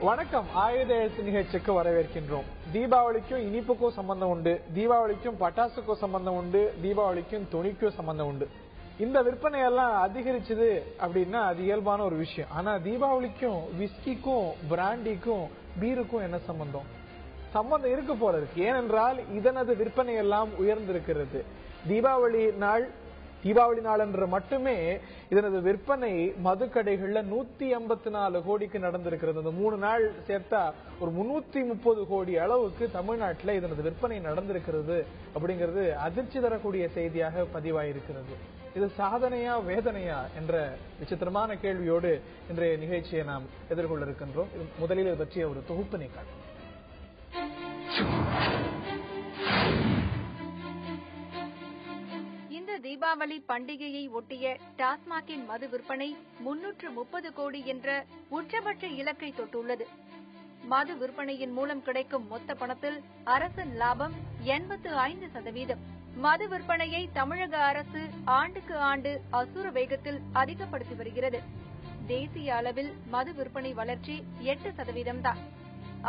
வணக்கம். ஆயுத எழுத்து நிகழ்ச்சிக்கு வரவேற்கின்றோம். தீபாவளிக்கும் இனிப்புக்கும் சம்பந்தம் உண்டு, தீபாவளிக்கும் பட்டாசுக்கும் சம்பந்தம் உண்டு, தீபாவளிக்கும் துணிக்கும் சம்பந்தம் உண்டு. இந்த விற்பனை எல்லாம் அதிகரிச்சது அப்படின்னா அது இயல்பான ஒரு விஷயம். ஆனா தீபாவளிக்கும் விஸ்கிக்கும் பிராண்டிக்கும் பீருக்கும் என்ன சம்பந்தம்? சம்பந்தம் இருக்கு போல இருக்கு. ஏனென்றால் இதனது விற்பனை எல்லாம் உயர்ந்திருக்கிறது. தீபாவளி நாள் என்று மட்டுமே இதனது விற்பனை மதுக்கடைகள்ல 184 கோடிக்கு நடந்திருக்கிறது. இந்த 3 நாள் சேர்த்தா ஒரு 330 கோடி அளவுக்கு தமிழ்நாட்டில் இதனது விற்பனை நடந்திருக்கிறது அப்படிங்கிறது அதிர்ச்சி தரக்கூடிய செய்தியாக பதிவாயிருக்கிறது. இது சாதனையா வேதனையா என்ற விசித்திரமான கேள்வியோடு இன்றைய நிகழ்ச்சியை நாம் எதிர்கொள்ள இருக்கின்றோம். முதலில் இது பற்றிய ஒரு தொகுப்பினை காட்டும். தீபாவளி பண்டிகையை ஒட்டிய டாஸ்மாகின் மது விற்பனை 330 கோடி என்ற உச்சபட்ச இலக்கை தொட்டுள்ளது. மது விற்பனையின் மூலம் கிடைக்கும் மொத்த பணத்தில் அரசின் லாபம் 85%. மது விற்பனையை தமிழக அரசு ஆண்டுக்கு ஆண்டு அசுர வேகத்தில் அதிகப்படுத்தி வருகிறது. தேசிய அளவில் மது விற்பனை வளர்ச்சி 8% தான்.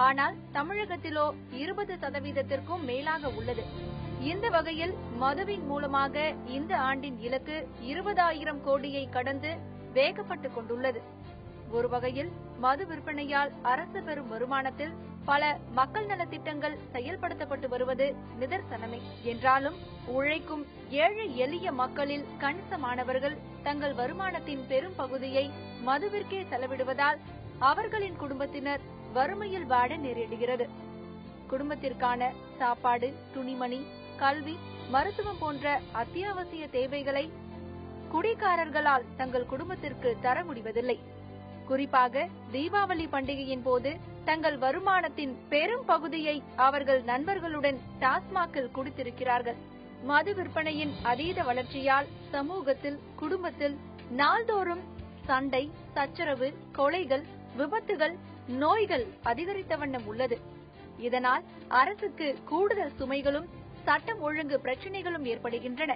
ஆனால் தமிழகத்திலோ 20%க்கும் மேலாக உள்ளது. இந்த வகையில் மதுவின் மூலமாக இந்த ஆண்டின் இலக்கு 20,000 கோடியை கடந்து வேகப்பட்டுக் கொண்டுள்ளது. ஒரு வகையில் மது விற்பனையால் அரசு பெறும் வருமானத்தில் பல மக்கள் நலத்திட்டங்கள் செயல்படுத்தப்பட்டு வருவது நிதர்சனமே. என்றாலும் உழைக்கும் ஏழை எளிய மக்களில் கணிசமானவர்கள் தங்கள் வருமானத்தின் பெரும் பகுதியை மதுவிற்கே செலவிடுவதால் அவர்களின் குடும்பத்தினர் வறுமையில் வாட நேரிடுகிறது. குடும்பத்திற்கான சாப்பாடு, துணிமணி, கல்வி, மருத்துவம் போன்ற அத்தியாவசிய தேவைகளை குடிகாரர்களால் தங்கள் குடும்பத்திற்கு தர முடிவதில்லை. குறிப்பாக தீபாவளி பண்டிகையின் போது தங்கள் வருமானத்தின் பெரும் பகுதியை அவர்கள் நண்பர்களுடன் டாஸ்மாகில் குடித்திருக்கிறார்கள். மது விற்பனையின் அதீத வளர்ச்சியால் சமூகத்தில், குடும்பத்தில் நாள்தோறும் சண்டை, சச்சரவு, கொலைகள், விபத்துகள், நோய்கள் அதிகரித்த வண்ணம் உள்ளது. இதனால் அரசுக்கு கூடுதல் சுமைகளும் சட்டம் ஒழுங்கு பிரச்சினைகளும் ஏற்படுகின்றன.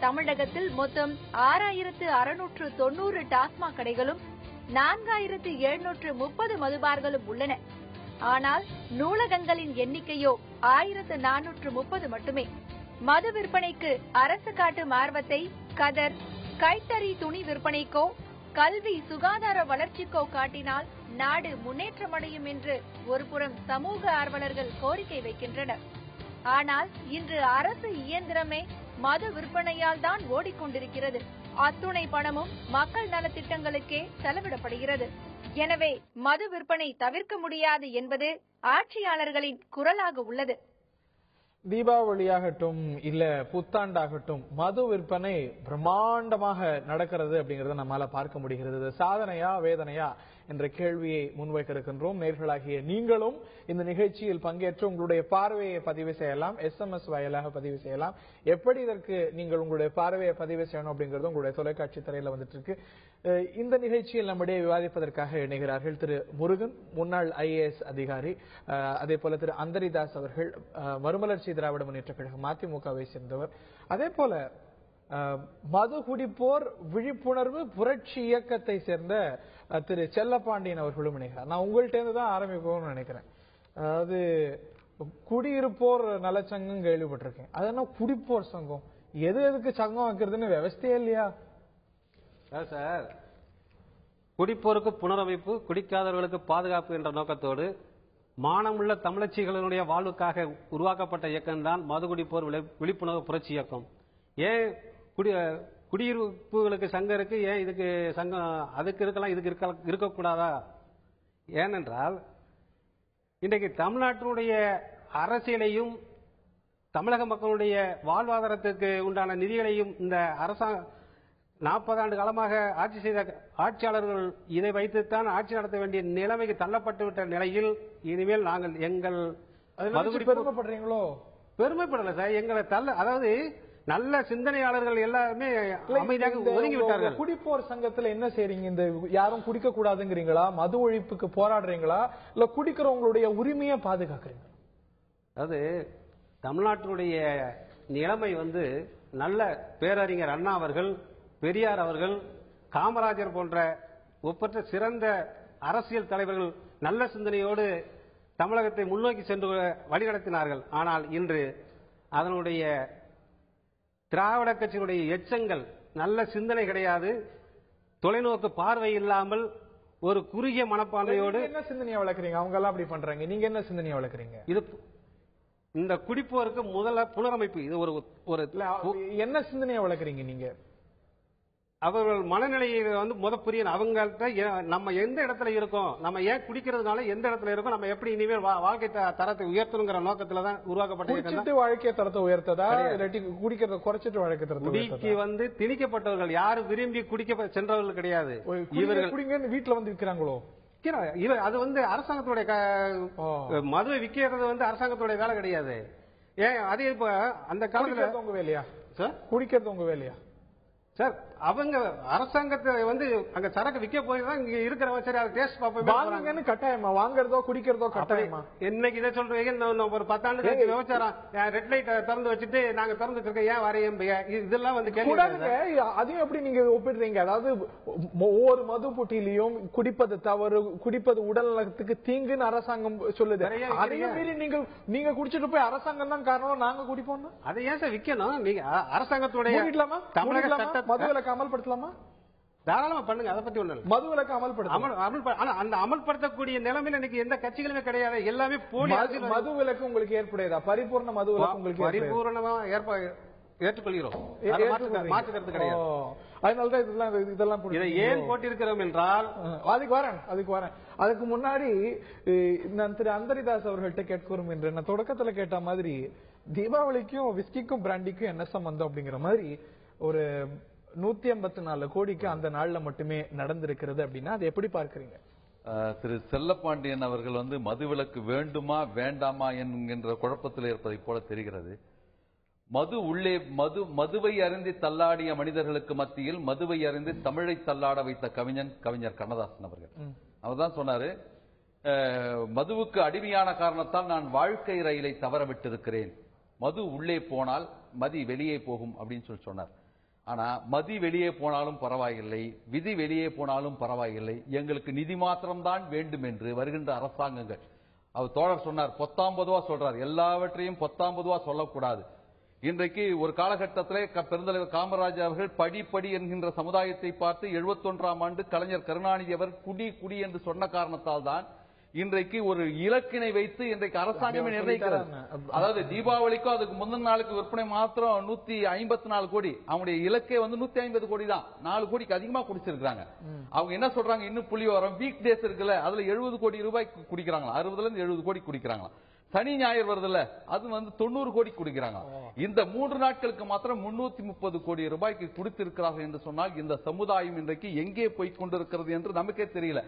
தமிழகத்தில் மொத்தம் 6,690 டாஸ்மாக் கடைகளும் 4,730 மதுபார்களும் உள்ளன. ஆனால் நூலகங்களின் எண்ணிக்கையோ 1,430 மட்டுமே. மது விற்பனைக்கு அரசு காட்டும் ஆர்வத்தை கதர், கைத்தறி துணி விற்பனைக்கோ கல்வி, சுகாதார வளர்ச்சிக்கோ காட்டினால் நாடு முன்னேற்றமடையும் என்று ஒருபுறம் சமூக ஆர்வலர்கள் கோரிக்கை வைக்கின்றனர். ஆனால் இன்று அரசு இயந்திரமே மது விற்பனையால் தான் ஓடிக்கொண்டிருக்கிறது. அத்துணை பணமும் மக்கள் நலத்திட்டங்களுக்கே செலவிடப்படுகிறது. எனவே மது விற்பனை தவிர்க்க முடியாது என்பது ஆட்சியாளர்களின் குரலாக உள்ளது. தீபாவளியாகட்டும் இல்ல புத்தாண்டாகட்டும் மது விற்பனை பிரம்மாண்டமாக நடக்கிறது அப்படிங்கறத நம்மால பார்க்க முடிகிறது. சாதனையா வேதனையா என்ற கேள்வியை முன்வைக்க இருக்கின்றோம். நேயர்களாகிய நீங்களும் இந்த நிகழ்ச்சியில் பங்கேற்று உங்களுடைய பார்வையை பதிவு செய்யலாம். SMS வாயிலாக பதிவு செய்யலாம். எப்படி இதற்கு நீங்கள் உங்களுடைய பார்வையை பதிவு செய்யணும் அப்படிங்கிறது உங்களுடைய தொலைக்காட்சி திரையில வந்துட்டு இருக்கு. இந்த நிகழ்ச்சியில் நம்முடைய விவாதிப்பதற்காக இணைகிறார்கள் திரு முருகன், முன்னாள் IAS அதிகாரி, அதே போல திரு அந்தரிதாஸ் அவர்கள், மறுமலர்ச்சி திராவிட முன்னேற்ற கழகம் அதிமுகவை சேர்ந்தவர், அதே போல மது குடிப்போர் விழிப்புணர்வு புரட்சி இயக்கத்தை சேர்ந்த திரு செல்லப்பாண்டியன் அவர்களும் இணைகிறார். நான் உங்கள்கிட்ட இருந்து தான் ஆரம்பிப்போம்னு நினைக்கிறேன். அதாவது குடியிருப்போர் நலச்சங்கம் கேள்விப்பட்டிருக்கேன். அது என்ன குடிப்போர் சங்கம்? எதுக்கு சங்கம் வைக்கிறதுன்னு விவசாயே இல்லையா சார்? குடிப்போருக்கு புனரமைப்பு, குடிக்காதவர்களுக்கு பாதுகாப்பு என்ற நோக்கத்தோடு மானமுள்ள தமிழச்சிகளுடைய வாழ்வுக்காக உருவாக்கப்பட்ட இயக்கம் தான் மது குடிப்போர் விழிப்புணர்வு புரட்சி இயக்கம். ஏன் குடியிருப்புகளுக்கு சங்கம் இருக்கு, ஏன் இதுக்கு சங்கம் அதுக்கு இருக்கலாம், இதுக்கு இருக்கக்கூடாதா? ஏனென்றால் இன்றைக்கு தமிழ்நாட்டினுடைய அரசியலையும் தமிழக மக்களுடைய வாழ்வாதாரத்துக்கு உண்டான நிதிகளையும் இந்த அரசாங்கம் 40 ஆண்டு காலமாக ஆட்சி செய்த ஆட்சியாளர்கள் இதை வைத்துத்தான் ஆட்சி நடத்த வேண்டிய நிலைமைக்கு தள்ளப்பட்டுவிட்ட நிலையில் இனிமேல் நாங்கள் எங்கள் பெருமைப்படுறீங்களோ? பெருமைப்படல சார். எங்களை அதாவது நல்ல சிந்தனையாளர்கள் எல்லாருமே அமைதியாக ஒதுங்கி விட்டார்கள். குடிப்போர் சங்கத்துல என்ன செய்றீங்க? இந்த யாரும் குடிக்க கூடாதுங்கிறீங்களா? மது ஒழிப்புக்கு போராடுறீங்களா? இல்ல குடிக்கிறவங்களுடைய உரிமையை பாதுகாக்கிறீங்களா? அதாவது தமிழ்நாட்டினுடைய நிலைமை நல்ல பேரறிஞர் அண்ணா அவர்கள், பெரியார் அவர்கள், காமராஜர் போன்ற ஒப்பற்ற சிறந்த அரசியல் தலைவர்கள் நல்ல சிந்தனையோடு தமிழகத்தை முன்னோக்கி சென்று வழிநடத்தினார்கள். ஆனால் இன்று அதனுடைய திராவிட கட்சியினுடைய எச்சங்கள் நல்ல சிந்தனை கிடையாது, தொலைநோக்கு பார்வை இல்லாமல் ஒரு குறுகிய மனப்பான்மையோடு. என்ன சிந்தனையை வளர்க்குறீங்க? அவங்க எல்லாம் அப்படி பண்றாங்க, நீங்க என்ன சிந்தனையை வளர்க்குறீங்க? இது இந்த குடிப்போருக்கு முதல்ல புனரமைப்பு. இது ஒரு என்ன சிந்தனையை வளர்க்குறீங்க நீங்க? அவர்கள் மனநிலையை முத புரியணும். அவங்கள்ட்ட நம்ம எந்த இடத்துல இருக்கோம், நம்ம ஏன் குடிக்கிறதுனால எந்த இடத்துல இருக்கோம், நம்ம எப்படி இனிமேல் வாழ்க்கை தரத்தை உயர்த்தணுங்கிற நோக்கத்துல தான் உருவாக்கப்பட்ட வாழ்க்கை தரத்தை உயர்த்ததா இல்லாட்டி குடிக்கிறத குறைச்சிட்டு வாழ்க்கை தரத்தை? குடிக்கு திணிக்கப்பட்டவர்கள் யாரும் விரும்பி குடிக்க சென்றவர்கள் கிடையாது. இவர்கள் குடிங்கன்னு வீட்டுல வந்து விற்கிறாங்களோ? அது அரசாங்கத்துடைய மதுவை விற்கிறது அரசாங்கத்துடைய வேலை கிடையாது. ஏன் அதே இப்ப அந்த காலத்துல உங்க வேலையா சார்? குடிக்கிறது உங்க வேலையா சார்? அவங்க அரசாங்கத்தை அங்க சரக்கு விற்க போய் தான் இங்க இருக்கிறவங்க சரி அதை டேஸ்ட் பார்ப்போம். கட்டாயமா வாங்குறதோ குடிக்கிறதோ கட்டாயமா? என்னைக்கு இதை சொல்றீங்க? ஒரு 10 ஆண்டு கழிச்சு விவசாரம் ரெட் லைட் திறந்து வச்சுட்டு நாங்க திறந்து வச்சிருக்கோம் ஏன் வரையும் இதெல்லாம் அதையும் எப்படி நீங்க ஒப்பிடுறீங்க? அதாவது ஒவ்வொரு மது புட்டிலையும் குடிப்பது தவறு, குடிப்பது உடல் நலத்துக்கு தீங்குன்னு அரசாங்கம் சொல்லுது. அதையும் மீறி நீங்க குடிச்சிட்டு போய் அரசாங்கம் தான் காரணம் நாங்க குடிப்போம், அதை ஏன் சார் விற்கணும்? நீங்க அரசாங்கத்துடைய தமிழக சட்ட மதுவிலக்கு அமல்படுத்தலாமா? தாராளமா பண்ணுங்க, அதை பத்தி ஒண்ணு. மதுவிலக்கு அமல்படுத்த அந்த அமல்படுத்தக்கூடிய நிலைமையில இன்னைக்கு எந்த கட்சிகளுமே கிடையாது, எல்லாமே போலி. மதுவிலக்கு உங்களுக்கு ஏற்புடையதா? பரிபூர்ண மதுவிலக்கு உங்களுக்கு பரிபூர்ணமா ஏற்றுக்கொள்கிறோம், மாற்று கருத்து கிடையாது. அதனாலதான் இதெல்லாம் இதை ஏன் போட்டிருக்கிறோம் என்றால் அதுக்கு வரேன். அதுக்கு முன்னாடி நான் திரு அந்தரிதாஸ் அவர்கள்ட்ட கேட்கிறோம் என்று நான் தொடக்கத்துல கேட்ட மாதிரி தீபாவளிக்கும் விஸ்கிக்கும் பிராண்டிக்கும் என்ன சம்பந்தம் அப்படிங்கிற மாதிரி ஒரு 154 கோடிக்கு அந்த நாள்ல மட்டுமே நடந்திருக்கிறது அப்படின்னா அதை எப்படி பார்க்கிறீங்க? திரு செல்லப்பாண்டியன் அவர்கள் மதுவிலக்கு வேண்டுமா வேண்டாமா என்கின்ற குழப்பத்தில் இருப்பதை போல தெரிகிறது. மதுவை அறிந்து தள்ளாடிய மனிதர்களுக்கு மத்தியில் மதுவை அறிந்து தமிழை தள்ளாட வைத்த கவிஞர் கண்ணதாசன் அவர்கள். அவர்தான் சொன்னாரு, மதுவுக்கு அடிமையான காரணத்தால் நான் வாழ்க்கை ரயிலை தவற விட்டிருக்கிறேன், மது உள்ளே போனால் மதி வெளியே போகும் அப்படின்னு சொன்னார். ஆனா மதி வெளியே போனாலும் பரவாயில்லை, விதி வெளியே போனாலும் பரவாயில்லை, எங்களுக்கு நிதி மாத்திரம்தான் வேண்டும் என்று வருகின்ற அரசாங்கங்கள். அவர் தோழர் சொன்னார், 19 சொல்றார், எல்லாவற்றையும் 19 சொல்லக்கூடாது. இன்றைக்கு ஒரு காலகட்டத்திலே பெருந்தலைவர் காமராஜர் அவர்கள் படிப்படி என்கின்ற சமுதாயத்தை பார்த்து 71ஆம் ஆண்டு கலைஞர் கருணாநிதி அவர் குடி என்று சொன்ன காரணத்தால் தான் இன்றைக்கு ஒரு இலக்கினை வைத்து இன்றைக்கு அரசாங்கமே நிர்ணயிக்கிறது. அதாவது தீபாவளிக்கும் அதுக்கு முந்தின நாளுக்கு விற்பனை மாத்திரம் 154 கோடி, அவங்களுடைய இலக்கே 150 கோடி தான். 4 கோடிக்கு அதிகமா குடிச்சிருக்காங்க. அவங்க என்ன சொல்றாங்க, இன்னும் புள்ளி வரும் வீக் டேஸ் இருக்குல்ல, அதுல 70 கோடி ரூபாய் குடிக்கிறாங்களா, 60 இருந்து 70 கோடி குடிக்கிறாங்களா. சனி ஞாயிறு வருதுல்ல, அது 90 கோடி குடிக்கிறாங்க. இந்த 3 நாட்களுக்கு மாத்திரம் 330 கோடி ரூபாய்க்கு குடித்திருக்கிறார்கள் என்று சொன்னால் இந்த சமுதாயம் இன்றைக்கு எங்கே போய் கொண்டிருக்கிறது என்று நமக்கே தெரியல.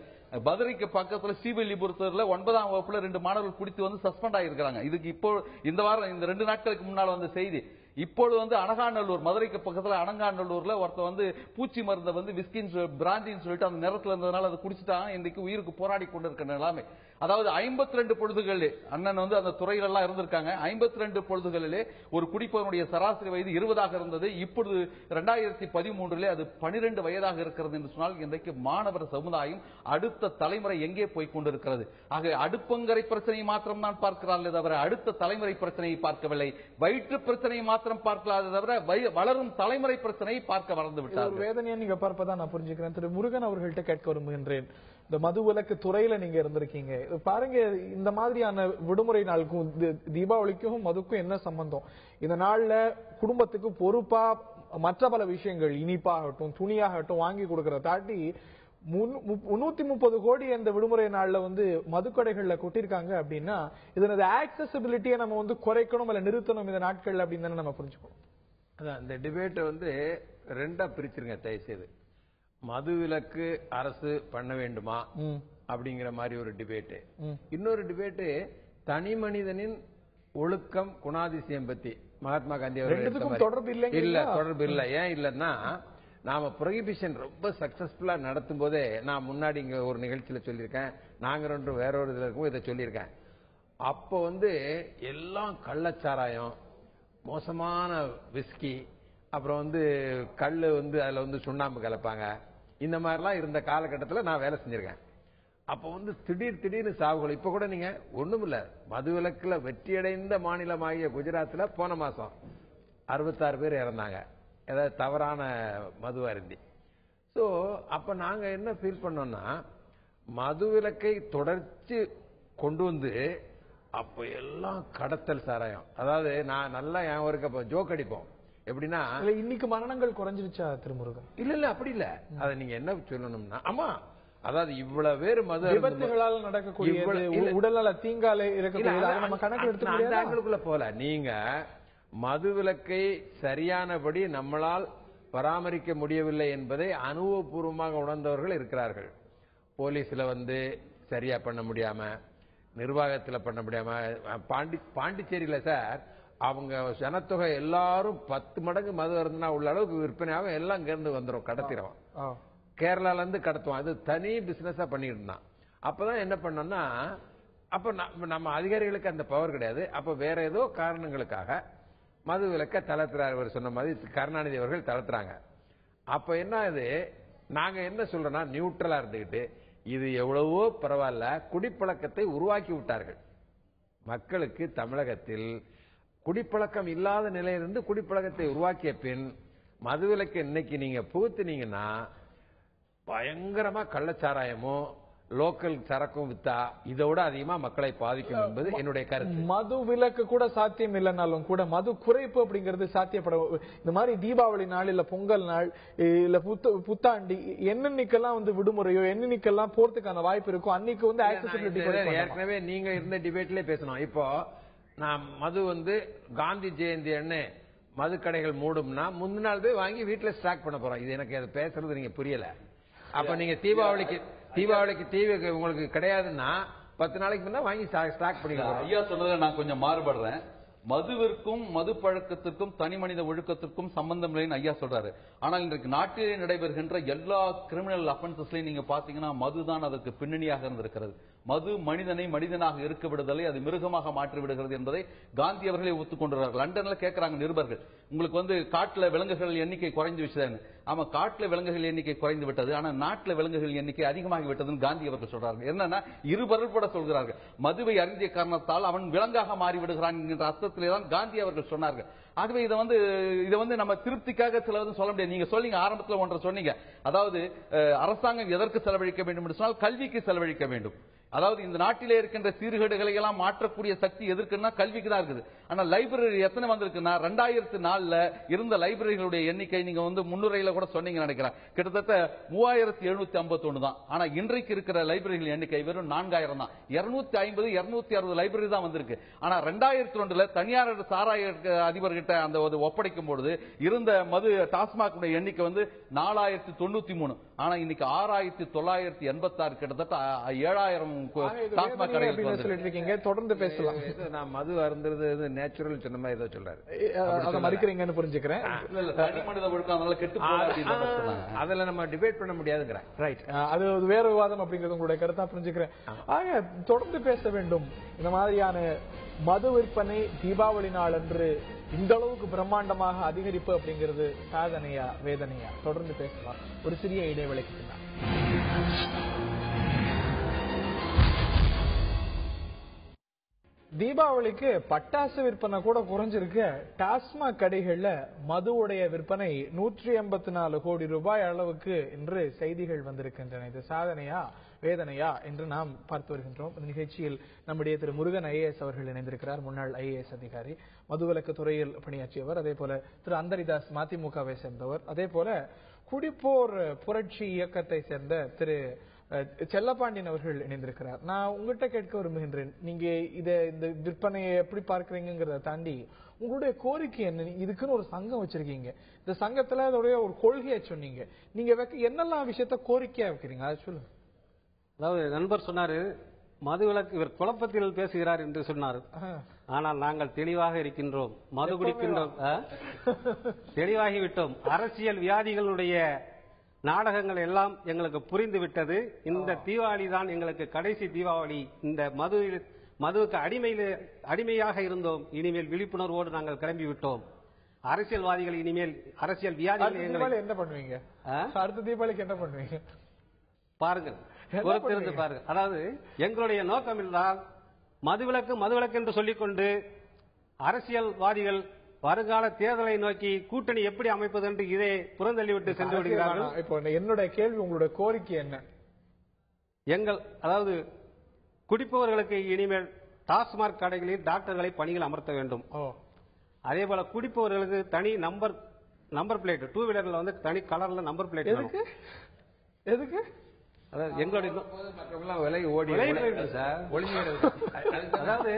மதுரைக்கு பக்கத்துல ஸ்ரீவில்லிபுரத்துல 9ஆம் வகுப்புல 2 மாணவர்கள் குடித்து சஸ்பெண்ட் ஆகியிருக்கிறாங்க. இதுக்கு இப்போ இந்த வாரம் இந்த 2 நாட்களுக்கு முன்னால் வந்த செய்தி. இப்பொழுது அனகாநல்லூர், மதுரைக்கு பக்கத்துல அனகாநல்லூர்ல ஒருத்தர் பூச்சி மருந்தை விஸ்கின் பிராந்தின்னு சொல்லிட்டு அந்த நிறத்துல இருந்ததுனால அதை குடிச்சுட்டாங்க. இன்றைக்கு உயிருக்கு போராடி கொண்டிருக்கிற நிலைமை. அதாவது 52 பொழுதுகளிலே அண்ணன் அந்த துறையிலெல்லாம் இருந்திருக்காங்க. 52 பொழுதுகளிலே ஒரு குடிப்பவனுடைய சராசரி வயது 20ஆக இருந்தது. இப்பொழுது 2013 அது 12 வயதாக இருக்கிறது என்று சொன்னால் இன்றைக்கு மாணவர் சமுதாயம் அடுத்த தலைமுறை எங்கே போய் கொண்டிருக்கிறது? ஆக அடுப்பங்கரை பிரச்சனையை மாத்திரம் தான் பார்க்கிறார்களே தவிர அடுத்த தலைமுறை பிரச்சனையை பார்க்கவில்லை. வயிற்று பிரச்சனையை மாத்திரம் பார்க்கலாத தவிர வளரும் தலைமுறை பிரச்சனையை பார்க்க மறந்து விட்டார். வேதனையை நீங்க பார்ப்பதான் நான் புரிஞ்சுக்கிறேன். திரு முருகன் அவர்கள்ட்ட கேட்க விரும்புகின்றேன். இந்த மதுவிலக்கு துறையில நீங்க இருந்திருக்கீங்க, பாருங்க இந்த மாதிரியான விடுமுறை நாளுக்கும் தீபாவளிக்கும் மதுக்கும் என்ன சம்பந்தம்? இந்த நாள்ல குடும்பத்துக்கு பொறுப்பா மற்ற பல விஷயங்கள் இனிப்பாகட்டும் துணியாகட்டும் வாங்கி கொடுக்கறத தாண்டி 330 கோடி அந்த விடுமுறை நாள்ல மதுக்கடைகள்ல கொட்டிருக்காங்க அப்படின்னா இதனது ஆக்சசிபிலிட்டியை நம்ம குறைக்கணும் இல்ல நிறுத்தணும் இந்த நாட்கள் அப்படின்னு தானே நம்ம புரிஞ்சுக்கணும். அதான் இந்த டிபேட்டை ரெண்டா பிரிச்சிருங்க தயவு செய்து. மதுவிலக்கு அரசு பண்ண வேண்டுமா அப்படிங்கிற மாதிரி ஒரு டிபேட்டு, இன்னொரு டிபேட்டு தனி மனிதனின் ஒழுக்கம் குணாதிசயம் பத்தி மகாத்மா காந்தி அவர்கள் தொடர்பு இல்லை. ஏன் இல்லைன்னா நாம ப்ரொஹிபிஷன் ரொம்ப சக்சஸ்ஃபுல்லா நடத்தும் போதே நான் முன்னாடி இங்க ஒரு நிகழ்ச்சியில சொல்லியிருக்கேன், நாங்க வேற ஒரு இதுல இருக்கும் இதை சொல்லியிருக்கேன். அப்போ எல்லாம் கள்ளச்சாராயம், மோசமான விஸ்கி, அப்புறம் கல்லு அதுல சுண்ணாம்பு கலப்பாங்க, இந்த மாதிரிலாம் இருந்த காலகட்டத்தில் நான் வேலை செஞ்சிருக்கேன். அப்ப வந்து திடீர்னு சாவுகள். இப்ப கூட நீங்க ஒண்ணுமில்ல, மதுவிலக்குல வெற்றியடைந்த மாநிலமாகிய குஜராத்ல போன மாசம் 66 பேர் இறந்தாங்க, ஏதாவது தவறான மது அருந்தி. சோ அப்ப நாங்க என்ன ஃபீல் பண்ணோம்னா, மதுவிலக்கை தொடர்ச்சி கொண்டு வந்து அப்ப எல்லாம் கடத்தல் சாராயம். அதாவது நான் நல்லா என் ஒரு ஜோக் அடிப்போம், எப்படின்னா இன்னைக்கு மரணங்கள் குறைஞ்சிருச்சா திருமுருகன்? இல்ல அப்படி இல்ல. அதை நீங்க என்ன சொல்லணும்னா, ஆமா, அதாவது இவ்வளவு பேர் மது விபத்துகளால் நடக்கக்கூடிய உடல்நல தீங்கால நம்ம கணக்கு எடுத்து போல நீங்க மதுவிலக்கை சரியானபடி நம்மளால் பராமரிக்க முடியவில்லை என்பதை அனுபவபூர்வமாக உணர்ந்தவர்கள் இருக்கிறார்கள். போலீஸ்ல வந்து சரியா பண்ண முடியாம, நிர்வாகத்தில் பண்ண முடியாம, பாண்டிச்சேரியில சார் அவங்க ஜனத்தொகை எல்லாரும் 10 மடங்கு மது அருந்தினா உள்ள அளவுக்கு விற்பனையாகும், எல்லாம் இங்க இருந்து வந்துடும், கடத்திடுவோம். கேரளால இருந்து கடத்துவோம். அது தனி பிசினஸா பண்ணிட்டு இருந்தான். அப்பதான் என்ன பண்ணோம்னா, அப்ப நம்ம அதிகாரிகளுக்கு அந்த பவர் கிடையாது. அப்ப வேற ஏதோ காரணங்களுக்காக மது விலக்க தளர்த்துறாரு. அவர் சொன்ன மாதிரி கருணாநிதி அவர்கள் தளர்த்துறாங்க. அப்ப என்ன இது, நாங்க என்ன சொல்றோம்னா, நியூட்ரலா இருந்துகிட்டு இது எவ்வளவோ பரவாயில்ல, குடிப்பழக்கத்தை உருவாக்கி விட்டார்கள். மக்களுக்கு தமிழகத்தில் குடிப்பழக்கம் இல்லாத நிலையிலிருந்து குடிப்பழக்கத்தை உருவாக்கிய பின் மதுவிலக்கு இன்னைக்கு நீங்க புகுத்துனீங்கன்னா பயங்கரமா கள்ளச்சாராயமோ லோக்கல் சரக்கும் வித்தா இதோட அதிகமா மக்களை பாதிக்கும் என்பது என்னுடைய கருத்து. மது விலக்கு கூட சாத்தியம் இல்லைனாலும் கூட மது குறைப்பு அப்படிங்கிறது சாத்தியப்பட, இந்த மாதிரி தீபாவளி நாள் இல்ல பொங்கல் நாள் இல்ல புத்தாண்டி என்னன்னைக்கெல்லாம் வந்து விடுமுறையோ என்னன்னைக்கெல்லாம் போறதுக்கான வாய்ப்பு இருக்கும், அன்னைக்கு வந்து ஆக்சசிபிலிட்டி. ஏற்கனவே நீங்க இருந்த டிபேட்ல பேசணும். இப்போ நான் மது வந்து காந்தி ஜெயந்தி அண்ணே மது கடைகள் மூடும்னா முந்தின நாள் போய் வாங்கி வீட்டுல ஸ்டாக் பண்ண போறோம். இது எனக்கு அது பேசுறது நீங்க புரியல. அப்ப நீங்க தீபாவளிக்கு டிவி உங்களுக்கு கிடையாதுன்னா 10 நாளைக்கு முன்னா வாங்கி ஸ்டாக் பண்ணிக்கலாம். ஐயா சொன்னதை நான் கொஞ்சம் மாறுபடுறேன். மதுவிற்கும் மது பழக்கத்திற்கும் தனி மனித ஒழுக்கத்திற்கும் சம்பந்தம் இல்லைன்னு ஐயா சொல்றாரு. ஆனால் இன்றைக்கு நாட்டிலே நடைபெறுகின்ற எல்லா கிரிமினல் அஃபென்சஸ்லையும் நீங்க பாத்தீங்கன்னா மதுதான் அதற்கு பின்னணியாக இருந்திருக்கிறது. மது மனிதனை மனிதனாக இருக்க விடுதலை, அது மிருகமாக மாற்றி விடுகிறது என்பதை காந்தி அவர்களே ஒத்துக்கொண்டார்கள். லண்டன்ல கேட்கிறாங்க நிருபர்கள், உங்களுக்கு வந்து காட்டுல விலங்குகள் எண்ணிக்கை குறைந்து விட்டது. ஆமா, காட்டுல விலங்குகள் எண்ணிக்கை குறைந்து விட்டது, ஆனா நாட்டுல விலங்குகள் எண்ணிக்கை அதிகமாகி விட்டதுன்னு காந்தி அவர்கள் சொல்றாங்க. என்னன்னா இருபொருள்பட சொல்கிறார்கள். மதுவை அருந்திய காரணத்தால் அவன் விலங்காக மாறிவிடுகிறான் என்கிற அர்த்தத்திலே தான் காந்தி அவர்கள் சொன்னார்கள். ஆகவே இதை வந்து நம்ம திருப்திக்காக சிலது சொல்ல முடியாது. நீங்க சொல்லிங்க ஆரம்பத்தில் ஒன்றை சொன்னீங்க, அதாவது அரசாங்கம் எதற்கு செலவழிக்க வேண்டும் என்று சொன்னால் கல்விக்கு செலவழிக்க வேண்டும். அதாவது இந்த நாட்டிலே இருக்கின்ற சீர்கேடுகளை எல்லாம் மாற்றக்கூடிய சக்தி எதற்குன்னா கல்விக்கு தான் இருக்குது. ஆனா லைப்ரரி எத்தனை வந்திருக்குன்னா 2004 இருந்த லைப்ரரிகளுடைய எண்ணிக்கை நீங்க வந்து முன்னுரையில கூட சொன்னீங்க நினைக்கிறேன், கிட்டத்தட்ட 3751 தான். ஆனா இன்றைக்கு இருக்கிற லைப்ரரிகள் எண்ணிக்கை வெறும் 4000 தான். 250 260 லைப்ரரி தான் வந்திருக்கு. ஆனா 2002 தனியார் சாராய அதிபர்கிட்ட அந்த ஒப்படைக்கும் பொழுது இருந்த மது டாஸ்மாக் எண்ணிக்கை வந்து 4093. ஆனா இன்னைக்கு 6986, கிட்டத்தட்ட 7000 தொடர்ந்து பேசலாம். நான் மது அருந்துறது நேச்சுரல் சொன்ன மாதிரி ஏதோ சொல்றாரு, அதை மறுக்கிறீங்கன்னு புரிஞ்சுக்கிறேன். அதுல நம்ம டிபேட் பண்ண முடியாதுங்கிறேன். ரைட், அது வேற விவாதம் அப்படிங்கிறது உங்களுடைய கருத்தா புரிஞ்சுக்கிறேன். ஆக தொடர்ந்து பேச வேண்டும். இந்த மாதிரியான மது விற்பனை தீபாவளி நாள் அன்று இந்த அளவுக்கு பிரம்மாண்டமாக அதிகரிப்பு அப்படிங்கிறது சாதனையா வேதனையா? தொடர்ந்து பேசலாம் ஒரு சிறிய இடைவெளிக்கு. தீபாவளிக்கு பட்டாசு விற்பனை கூட குறைஞ்சிருக்கு. டாஸ்மாக் கடைகள்ல மதுவுடைய விற்பனை 184 கோடி ரூபாய் அளவுக்கு என்று செய்திகள் வந்திருக்கின்றன. இது சாதனையா வேதனையா என்று நாம் பார்த்து வருகின்றோம். இந்த நிகழ்ச்சியில் நம்முடைய திரு முருகன் IAS அவர்கள் இணைந்திருக்கிறார், முன்னாள் IAS அதிகாரி, மதுவிலக்கு துறையில் பணியாற்றியவர். அதே போல திரு அந்தரிதாஸ் மதிமுகவை சேர்ந்தவர். அதே போல குடிப்போர் புரட்சி இயக்கத்தை சேர்ந்த திரு செல்லப்பாண்டியன் அவர்கள் இணைந்திருக்கிறார். நான் உங்ககிட்ட கேட்க விரும்புகின்றேன், நீங்க இந்த விற்பனையை எப்படி பார்க்கறீங்கிறத தாண்டி உங்களுடைய கோரிக்கை என்ன? இதுக்குன்னு ஒரு சங்கம் வச்சிருக்கீங்க, இந்த சங்கத்துல அதோடைய ஒரு கொள்கையை சொன்னீங்க, நீங்க என்னெல்லாம் விஷயத்த கோரிக்கையா வைக்கிறீங்க அதை சொல்லுங்க. அதாவது நண்பர் சொன்னாரு மதுவிலக்கு, இவர் குழப்பத்தில் பேசுகிறார் என்று சொன்னார். ஆனால் நாங்கள் தெளிவாக இருக்கின்றோம், மது குடிக்கின்றோம், தெளிவாகிவிட்டோம். அரசியல் வியாதிகளுடைய நாடகங்கள் எல்லாம் எங்களுக்கு புரிந்து விட்டது. இந்த தீபாவளி தான் எங்களுக்கு கடைசி தீபாவளி. இந்த மதுவுக்கு அடிமையாக இருந்தோம், இனிமேல் விழிப்புணர்வோடு நாங்கள் கிளம்பி விட்டோம். அரசியல்வாதிகள் இனிமேல் அரசியல் வியாதிகள் என்ன பண்ணுவீங்க? அடுத்த தீபாவளிக்கு என்ன பண்ணுவீங்க? பாருங்கள், பொறுத்திருந்து பாருங்க. அதாவது எங்களுடைய நோக்கம் என்றால் மதுவிலக்கு என்று சொல்லிக்கொண்டு அரசியல்வாதிகள் வருங்கால தேர்தலை நோக்கி கூட்டணி எப்படி அமைப்பது என்று இதை புறந்தள்ளிவிட்டு சென்று விடுகிறார்கள். இப்போ என்னுடைய கேள்வி, உங்களுடைய கோரிக்கை என்ன? அதாவது குடிப்பவர்களுக்கு இனிமேல் டாஸ்மாக் கடைகளில் டாக்டர்களை பணியில் அமர்த்த வேண்டும். அதே போல குடிப்பவர்களுக்கு தனி நம்பர் பிளேட், டூ வீலர்ல வந்து தனி கலர்ல நம்பர் பிளேட். எதுக்கு? அதாவது எங்களுடைய அதாவது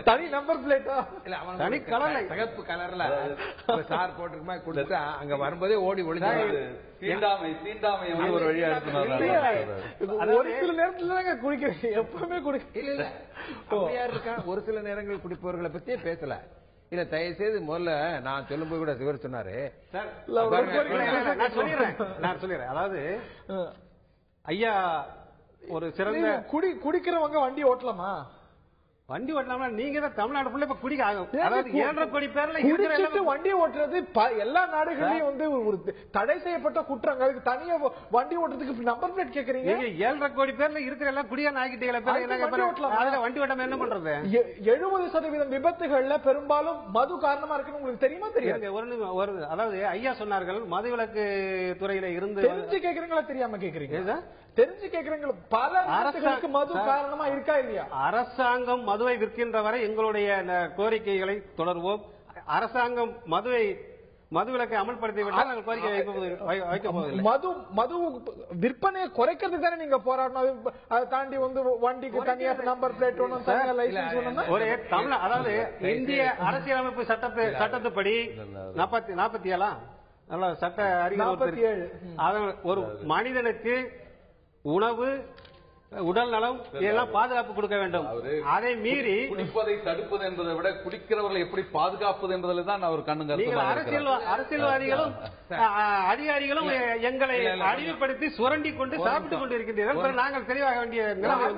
தனி நம்பர் பிளேட்டா இல்ல தனி கலர்ல சிகப்பு கலர்ல சார் போட்டிருக்குமா கொடுத்தா அங்க வரும்போதே ஓடி ஒளிஞ்சு தீண்டாமை ஒரு வழியா ஒரு சில நேரத்துல குடிக்கிறேன், எப்பவுமே குடிக்க இல்ல யார் இருக்கா? ஒரு சில நேரங்களில் குடிப்பவர்களை பத்தியே பேசல. இல்ல தயவு செய்து முதல்ல நான் சொல்லும் போது கூட சிவர் சொன்னாரு. நான் சொல்லிடுறேன். அதாவது ஐயா ஒரு சிறந்த குடிக்கிறவங்க வண்டி ஓட்டலாமா? வண்டி ஓட்டலாமா? நீங்க தான் தமிழ்நாடு ஃபுல்லா இப்ப குடிக்க ஆகும். அதாவது 7.5 கோடி பேர்ல வண்டி ஓட்டுறது எல்லா நாடுகளையும் வந்து ஒரு தடை செய்யப்பட்ட குற்றங்கள். அதுக்கு தனியா வண்டி ஓட்டுறதுக்கு நம்பர் பிளேட் கேக்குறீங்க? 7.5 கோடி பேர்ல இருக்கிற எல்லாம் குடியா நாய்கிட்டீங்களா? வண்டி ஓட்டாம என்ன பண்றது? 70% விபத்துகள்ல பெரும்பாலும் மது காரணமா இருக்குன்னு உங்களுக்கு தெரியுமா? தெரியாது. அதாவது ஐயா சொன்னார்கள் மதுவிலக்கு துறையில இருந்து தெரிஞ்சு கேக்குறீங்களா தெரியாம கேக்குறீங்க? தெரிஞ்சு கேக்குறீங்களா? பல அரசுகளுக்கு மது காரணமா இருக்கா இல்லையா? அரசாங்கம் மதுவை விற்கின்ற வரை எங்களுடைய கோரிக்கைகளை தொடர்வோம். அரசாங்கம் மதுவிலக்கை அமல்படுத்திவிட்டால் நாங்கள் கோரிக்கை வைக்க போவதில்லை. மது விற்பனையை குறைக்கிறதுக்கு தானே நீங்க போராடணும். அதை தாண்டி வந்து வண்டிக்கு தனியா நம்பர் பிளேட் ஒன்றும் தனியா லைசன்ஸ் ஒன்றும் ஒரே தமிழ். அதாவது இந்திய அரசியலமைப்பு சட்டத்துப்படி 47 சட்ட அறிஞர் ஒரு மனிதனுக்கு உணவு, உடல் நலம் இதெல்லாம் பாதுகாப்பு கொடுக்க வேண்டும். அதை மீறி குடிப்பதை தடுப்பது என்பதை விட குடிக்கிறவர்களை எப்படி பாதுகாப்பது என்பதில் தான் அவர் கண்ணுங்க. அரசியல்வாதிகளும் அதிகாரிகளும் எங்களை அடிமைப்படுத்தி சுரண்டி கொண்டு சாப்பிட்டுக் கொண்டு இருக்கின்றீர்கள். நாங்கள் தெளிவாக வேண்டிய நிலைமை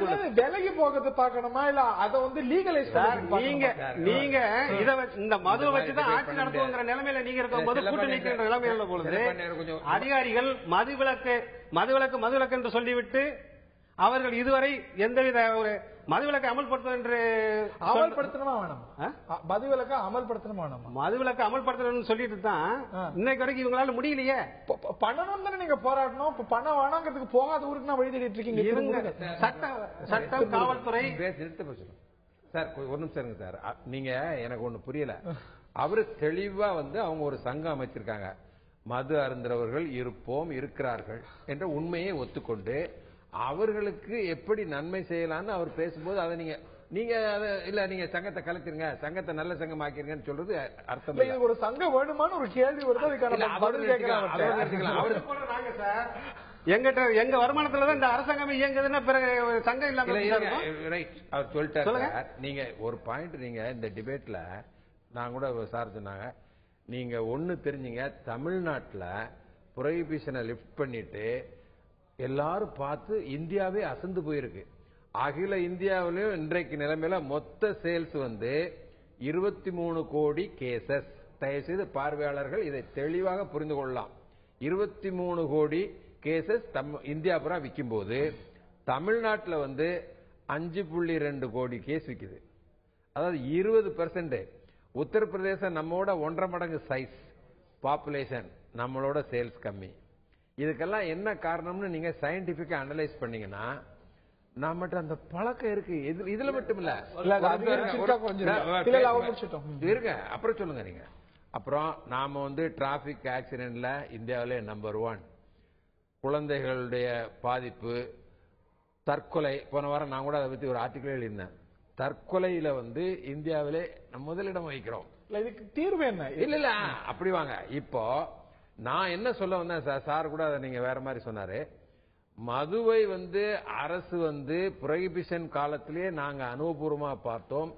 விலகி போகிறது பார்க்கணுமா இல்ல அதை வந்து லீகலைஸ்? நீங்க இந்த மதுவை வச்சுதான் ஆட்சி நடத்துங்கிற நிலைமையில நீங்க இருக்கும் போது கூட்டணிக்கின்ற நிலைமையில பொழுது அதிகாரிகள் மதுவிலக்கு என்று சொல்லிவிட்டு அவர்கள் இதுவரை எந்தவித ஒரு மதுவிலக்கை அமல்படுத்தும் என்று அமல்படுத்தணுமா வேணும்? மதுவிலக்கை அமல்படுத்தணுமா வேணும்? மதுவிலக்கை அமல்படுத்தணும்னு சொல்லிட்டு தான் இன்னைக்கு வரைக்கும் இவங்களால முடியலையே. பண்ணணும் தானே நீங்க போராடணும். இப்ப பண்ண வேணாங்கிறதுக்கு போகாத ஊருக்கு நான் வழி தேடிட்டு இருக்கீங்க. சட்டம், காவல்துறை. சார் ஒரு நிமிஷம் இருங்க சார். நீங்க எனக்கு ஒண்ணு புரியல. அவரு தெளிவா வந்து அவங்க ஒரு சங்கம் அமைச்சிருக்காங்க. மது அருந்துறவர்கள் இருக்கிறார்கள் என்ற உண்மையை ஒத்துக்கொண்டு அவர்களுக்கு எப்படி நன்மை செய்யலாம்னு அவர் பேசும்போது அதை நீங்க இல்ல நீங்க சங்கத்தை கலைச்சிருங்க, சங்கத்தை நல்ல சங்கம் ஆக்கிருங்கன்னு சொல்றது அர்த்தம் இல்லை. ஒரு சங்கம் வேணுமான்னு ஒரு கேள்வி வருது. எங்க வருமானத்துலதான் இந்த அரசாங்கம் இயங்குதுன்னா பிறகு சங்கம் இல்லாம அவர் சொல்லிட்டாரு. நீங்க ஒரு பாயிண்ட் நீங்க இந்த டிபேட்ல நான் கூட சார் சொன்னாங்க, நீங்க ஒண்ணு தெரிஞ்சுங்க, தமிழ்நாட்டில் புரோஹிபிஷனை லிஃப்ட் பண்ணிட்டு எல்லாரும் பார்த்து இந்தியாவே அசந்து போயிருக்கு. அகில இந்தியாவிலும் இன்றைக்கு நிலைமையில மொத்த சேல்ஸ் வந்து 23 கோடி கேசஸ். தயவுசெய்து பார்வையாளர்கள் இதை தெளிவாக புரிந்து கொள்ளலாம். 23 கோடி கேசஸ் இந்தியா பூரா விற்கும் போது தமிழ்நாட்டில் வந்து 5.2 கோடி கேஸ் விற்குது. அதாவது 20%. உத்தரப்பிரதேசம் நம்மோட 1.5 மடங்கு சைஸ் பாப்புலேஷன், நம்மளோட சேல்ஸ் கம்மி. இதுக்கெல்லாம் என்ன காரணம்னு நீங்க சயின்டிபிக்கா அனலைஸ் பண்ணீங்கன்னா நம்மகிட்ட அந்த பழக்கம் இருக்கு. இதுல மட்டும் இல்ல, இருங்க அப்புறம் சொல்லுங்க நீங்க. அப்புறம் நாம வந்து டிராபிக் ஆக்சிடென்ட்ல இந்தியாவிலே நம்பர் 1. குழந்தைகளுடைய பாதிப்பு, தற்கொலை. போன வாரம் நான் கூட அதை பத்தி ஒரு ஆர்டிகிள் எழுதினேன். தற்கொலையில வந்து இந்தியாவிலே முதலிடம் வகிக்கிறோம். இதுக்கு தீர்வு என்ன? இல்ல அப்படி வாங்க. இப்போ நான் என்ன சொல்ல வந்தேன் சார் கூட அதை நீங்க வேற மாதிரி சொன்னாரு. மதுவை வந்து அரசு வந்து புரோஹிபிஷன் காலத்திலேயே நாங்க அனுபவபூர்வமா பார்த்தோம்.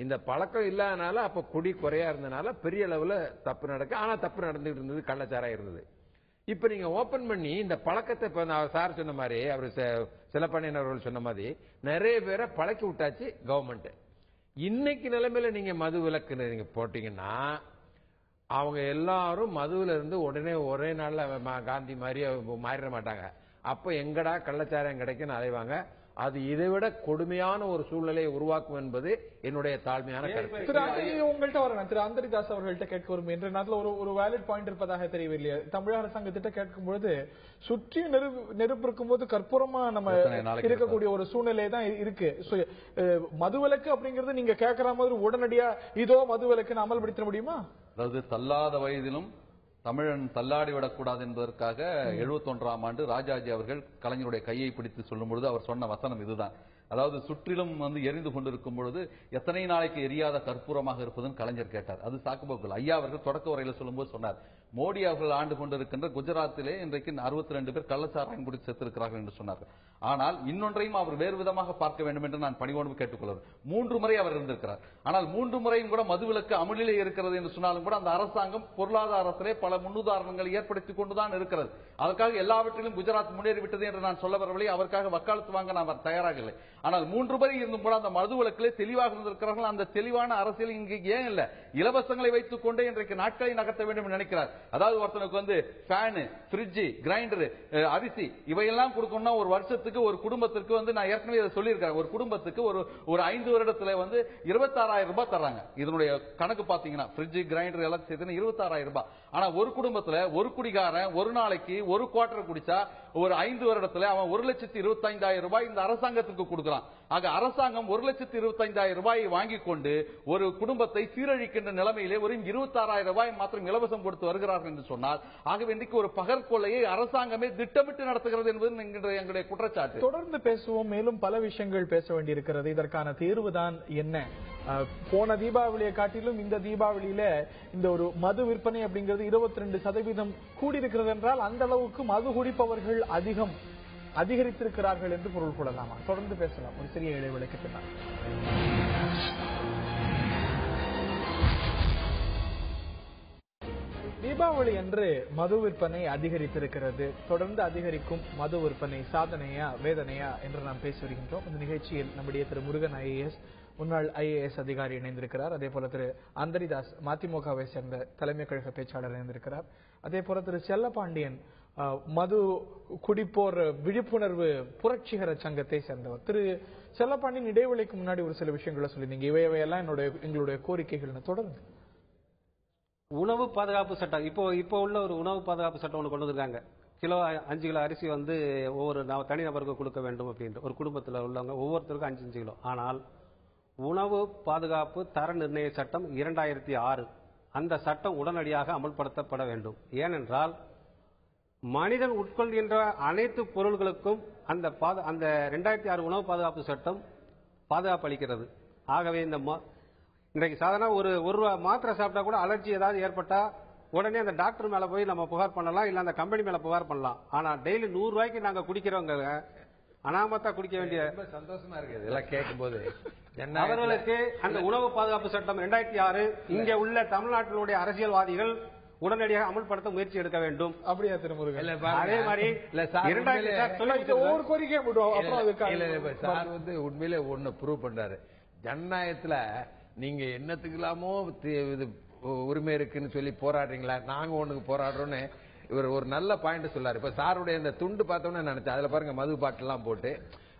இந்த பழக்கம் இல்லாதனால அப்ப குடி குறையா இருந்தனால பெரிய அளவுல தப்பு நடக்கு. ஆனா தப்பு நடந்துட்டு இருந்தது, கள்ளச்சாராயம் இருந்தது. இப்ப நீங்க ஓபன் பண்ணி இந்த பழக்கத்தை இப்ப சார் சொன்ன மாதிரி, அவர் சிலப்பணியன் அவர்கள் சொன்ன மாதிரி நிறைய பேரை பழக்கி விட்டாச்சு கவர்மெண்ட். இன்னைக்கு நிலைமையில நீங்க மது விலக்கு நீங்க போட்டீங்கன்னா அவங்க எல்லாரும் மதுவில இருந்து உடனே ஒரே நாள்ல காந்தி மாதிரி மாறிட மாட்டாங்க. அப்ப எங்கடா கள்ளச்சாராயம் கிடைக்குன்னு அலைவாங்க. அது இதைவிட கொடுமையான ஒரு சூழ்நிலையை உருவாக்கும் என்பது என்னுடைய தாழ்மையான கருத்து. உங்கள்கிட்ட வரணும் திரு அந்தரிதாஸ் அவர்கள்ட்ட கேட்க விரும்பும் என்ற நேரத்தில் ஒரு வேலிட் பாயிண்ட் இருப்பதாக தெரியவில்லை. தமிழக அரசாங்கத்திட்ட கேட்கும் பொழுது சுற்றி நெருப்பு இருக்கும் போது கற்பூரமா நம்ம இருக்கக்கூடிய ஒரு சூழ்நிலை தான் இருக்கு. மதுவிலக்கு அப்படிங்கறது நீங்க கேட்கற மாதிரி உடனடியா இதோ மதுவிலக்குன்னு அமல்படுத்த முடியுமா? அதாவது தள்ளாத வயதிலும் தமிழன் தள்ளாடி விடக்கூடாது என்பதற்காக 71ஆம் ஆண்டு ராஜாஜி அவர்கள் கலைஞருடைய கையை பிடித்து சொல்லும் பொழுது அவர் சொன்ன வசனம் இதுதான். அதாவது சுற்றிலும் எரிந்து கொண்டிருக்கும் பொழுது எத்தனை நாளைக்கு எரியாத கற்பூரமாக இருப்பதுன்னு கலைஞர் கேட்டார். அது சாக்குபோக்குள். ஐயா அவர்கள் தொடக்க உரையில் சொல்லும்போது சொன்னார், மோடி அவர்கள் ஆண்டு கொண்டிருக்கின்ற குஜராத்திலே இன்றைக்கு 62 பேர் கள்ளச்சாராயம் குடித்து செத்திருக்கிறார்கள் என்று சொன்னார்கள். ஆனால் இன்னொன்றையும் அவர் வேறு விதமாக பார்க்க வேண்டும் என்று நான் பணிவோடு கேட்டுக்கொள்கிறேன். 3 முறை அவர் இருந்திருக்கிறார். ஆனால் 3 முறையும் கூட மதுவிலக்கு அமலிலே இருக்கிறது என்று சொன்னாலும் கூட அந்த அரசாங்கம் பொருளாதாரத்திலே பல முன்னுதாரணங்களை ஏற்படுத்திக் கொண்டுதான் இருக்கிறது. அதற்காக எல்லாவற்றிலும் குஜராத் முன்னேறிவிட்டது என்று நான் சொல்ல வரவில்லை. அவருக்காக வக்காலத்து வாங்க நான் தயாராக இல்லை. ஆனால் 3 முறை இருந்தும் கூட அந்த மதுவிலக்கிலே தெளிவாக இருந்திருக்கிறார்கள். அந்த தெளிவான அரசியல் இங்கு ஏன் இல்ல? இலவசங்களை வைத்துக் கொண்டே இன்றைக்கு நாட்களை நகர்த்த வேண்டும் என்று நினைக்கிறார். அதாவது ஒருத்தனுக்கு ஃபேன், ஃப்ரிட்ஜ், கிரைண்டர், அரிசி இவையெல்லாம் கொடுக்கணும்னா ஒரு வருஷத்துக்கு ஒரு குடும்பத்திற்கு நான் ஏற்கனவே இதை சொல்லியிருக்கேன். ஒரு குடும்பத்துக்கு ஒரு 5 வருடத்துல 26,000 ரூபாய் தர்றாங்க. இதனுடைய கணக்கு பாத்தீங்கன்னா ஃப்ரிட்ஜ், கிரைண்டர் எல்லாம் சேர்த்து 26,000 ரூபாய். ஆனா ஒரு குடும்பத்துல ஒரு குடிகாரன் ஒரு நாளைக்கு ஒரு குவார்டர் குடிச்சா ஒரு 5 வருடத்துல அவன் 1,25,000 ரூபாய் இந்த அரசாங்கத்துக்கு கொடுக்கிறான். ஆக அரசாங்கம் 1,25,000 ரூபாயை வாங்கிக் கொண்டு ஒரு குடும்பத்தை சீரழிக்கின்ற நிலைமையிலே ஒரு 26,000 ரூபாய் மாத்திரம் இலவசம் கொடுத்து வருகிறார்கள் என்று சொன்னால், ஆகவே இன்றைக்கு ஒரு பகற்கொள்ளையை அரசாங்கமே திட்டமிட்டு நடத்துகிறது என்பது எங்களுடைய குற்றச்சாட்டு. தொடர்ந்து பேசுவோம். மேலும் பல விஷயங்கள் பேச வேண்டியிருக்கிறது. இதற்கான தீர்வுதான் என்ன? போன தீபாவளியை காட்டிலும் இந்த தீபாவளியில இந்த ஒரு மது விற்பனை அப்படிங்கிறது 22% கூடியிருக்கிறது என்றால் அந்த அளவுக்கு மது குடிப்பவர்கள் அதிகரித்திருக்கிறார்கள் என்று பொருள் கொள்ளலாமா? தொடர்ந்து பேசலாம் ஒரு சிறிய இடைவெளிக்கு பின்னால். தீபாவளி அன்று மது விற்பனை அதிகரித்திருக்கிறது. தொடர்ந்து அதிகரிக்கும் மது விற்பனை சாதனையா வேதனையா என்று நாம் பேசி வருகின்றோம். இந்த நிகழ்ச்சியில் நம்முடைய திரு முருகன் IAS முன்னாள் IAS அதிகாரி இணைந்திருக்கிறார். அதே போல திரு அந்தரிதாஸ் மதிமுகவை சேர்ந்த தலைமை கழக பேச்சாளர் இணைந்திருக்கிறார். அதே போல திரு செல்லப்பாண்டியன் மது குடிப்போர் விழிப்புணர்வு புரட்சிகர சங்கத்தை சேர்ந்தவர். திரு செல்லப்பாண்டியன் இடைவெளிக்கு முன்னாடி ஒரு சில விஷயங்களை சொல்லியிருந்தீங்க. இவையெல்லாம் எங்களுடைய கோரிக்கைகள். தொடர்ந்து உணவு பாதுகாப்பு சட்டம் இப்போ உள்ள ஒரு உணவு பாதுகாப்பு சட்டம் ஒன்று கொண்டு வந்திருக்காங்க. 5 கிலோ அரிசி ஒவ்வொரு தனிநபருக்கு கொடுக்க வேண்டும் அப்படின்ட்டு ஒரு குடும்பத்தில் உள்ளவங்க ஒவ்வொருத்தருக்கும் 5 கிலோ. ஆனால் உணவு பாதுகாப்பு தர நிர்ணய சட்டம் 2006 அந்த சட்டம் உடனடியாக அமல்படுத்தப்பட வேண்டும். ஏனென்றால் மனிதன் உட்கொள்கின்ற அனைத்து பொருள்களுக்கும் அந்த 2006 உணவு பாதுகாப்பு சட்டம் பாதுகாப்பு அளிக்கிறது. ஆகவே இன்றைக்கு சாதாரண ஒரு ரூபா மாத்திரை சாப்பிட்டா கூட அலர்ஜி ஏதாவது ஏற்பட்டா உடனே அந்த டாக்டர் மேல போய் நம்ம புகார் பண்ணலாம், இல்ல அந்த கம்பெனி மேல புகார் பண்ணலாம். ஆனா டெய்லி 100 ரூபாய்க்கு நாங்க குடிக்கிறவங்க அனாமத்தா குடிக்க வேண்டிய சந்தோஷமா இருக்கு இதெல்லாம் கேட்கும் போது. அவர்களுக்கு அந்த உணவு பாதுகாப்பு சட்டம் 2006 இங்க உள்ள தமிழ்நாட்டினுடைய அரசியல்வாதிகள் உடனடியாக அமல்படுத்த முயற்சி எடுக்க வேண்டும். அப்படியா திருமுருகன்? அதே மாதிரி ஒவ்வொரு கோரிக்கை உண்மையிலே ஒண்ணு ப்ரூவ் பண்றாரு. ஜனநாயகத்துல நீங்க என்னத்துக்கு இல்லாமோ உரிமை இருக்குன்னு சொல்லி போராடுறீங்களா, நாங்க ஒண்ணுக்கு போராடுறோம்னு இவர் ஒரு நல்ல பாயிண்ட் சொல்லாரு. இப்ப சாருடைய இந்த துண்டு பார்த்தோம்னு நினைச்சேன். அதுல பாருங்க மது பாட்டில் எல்லாம் போட்டு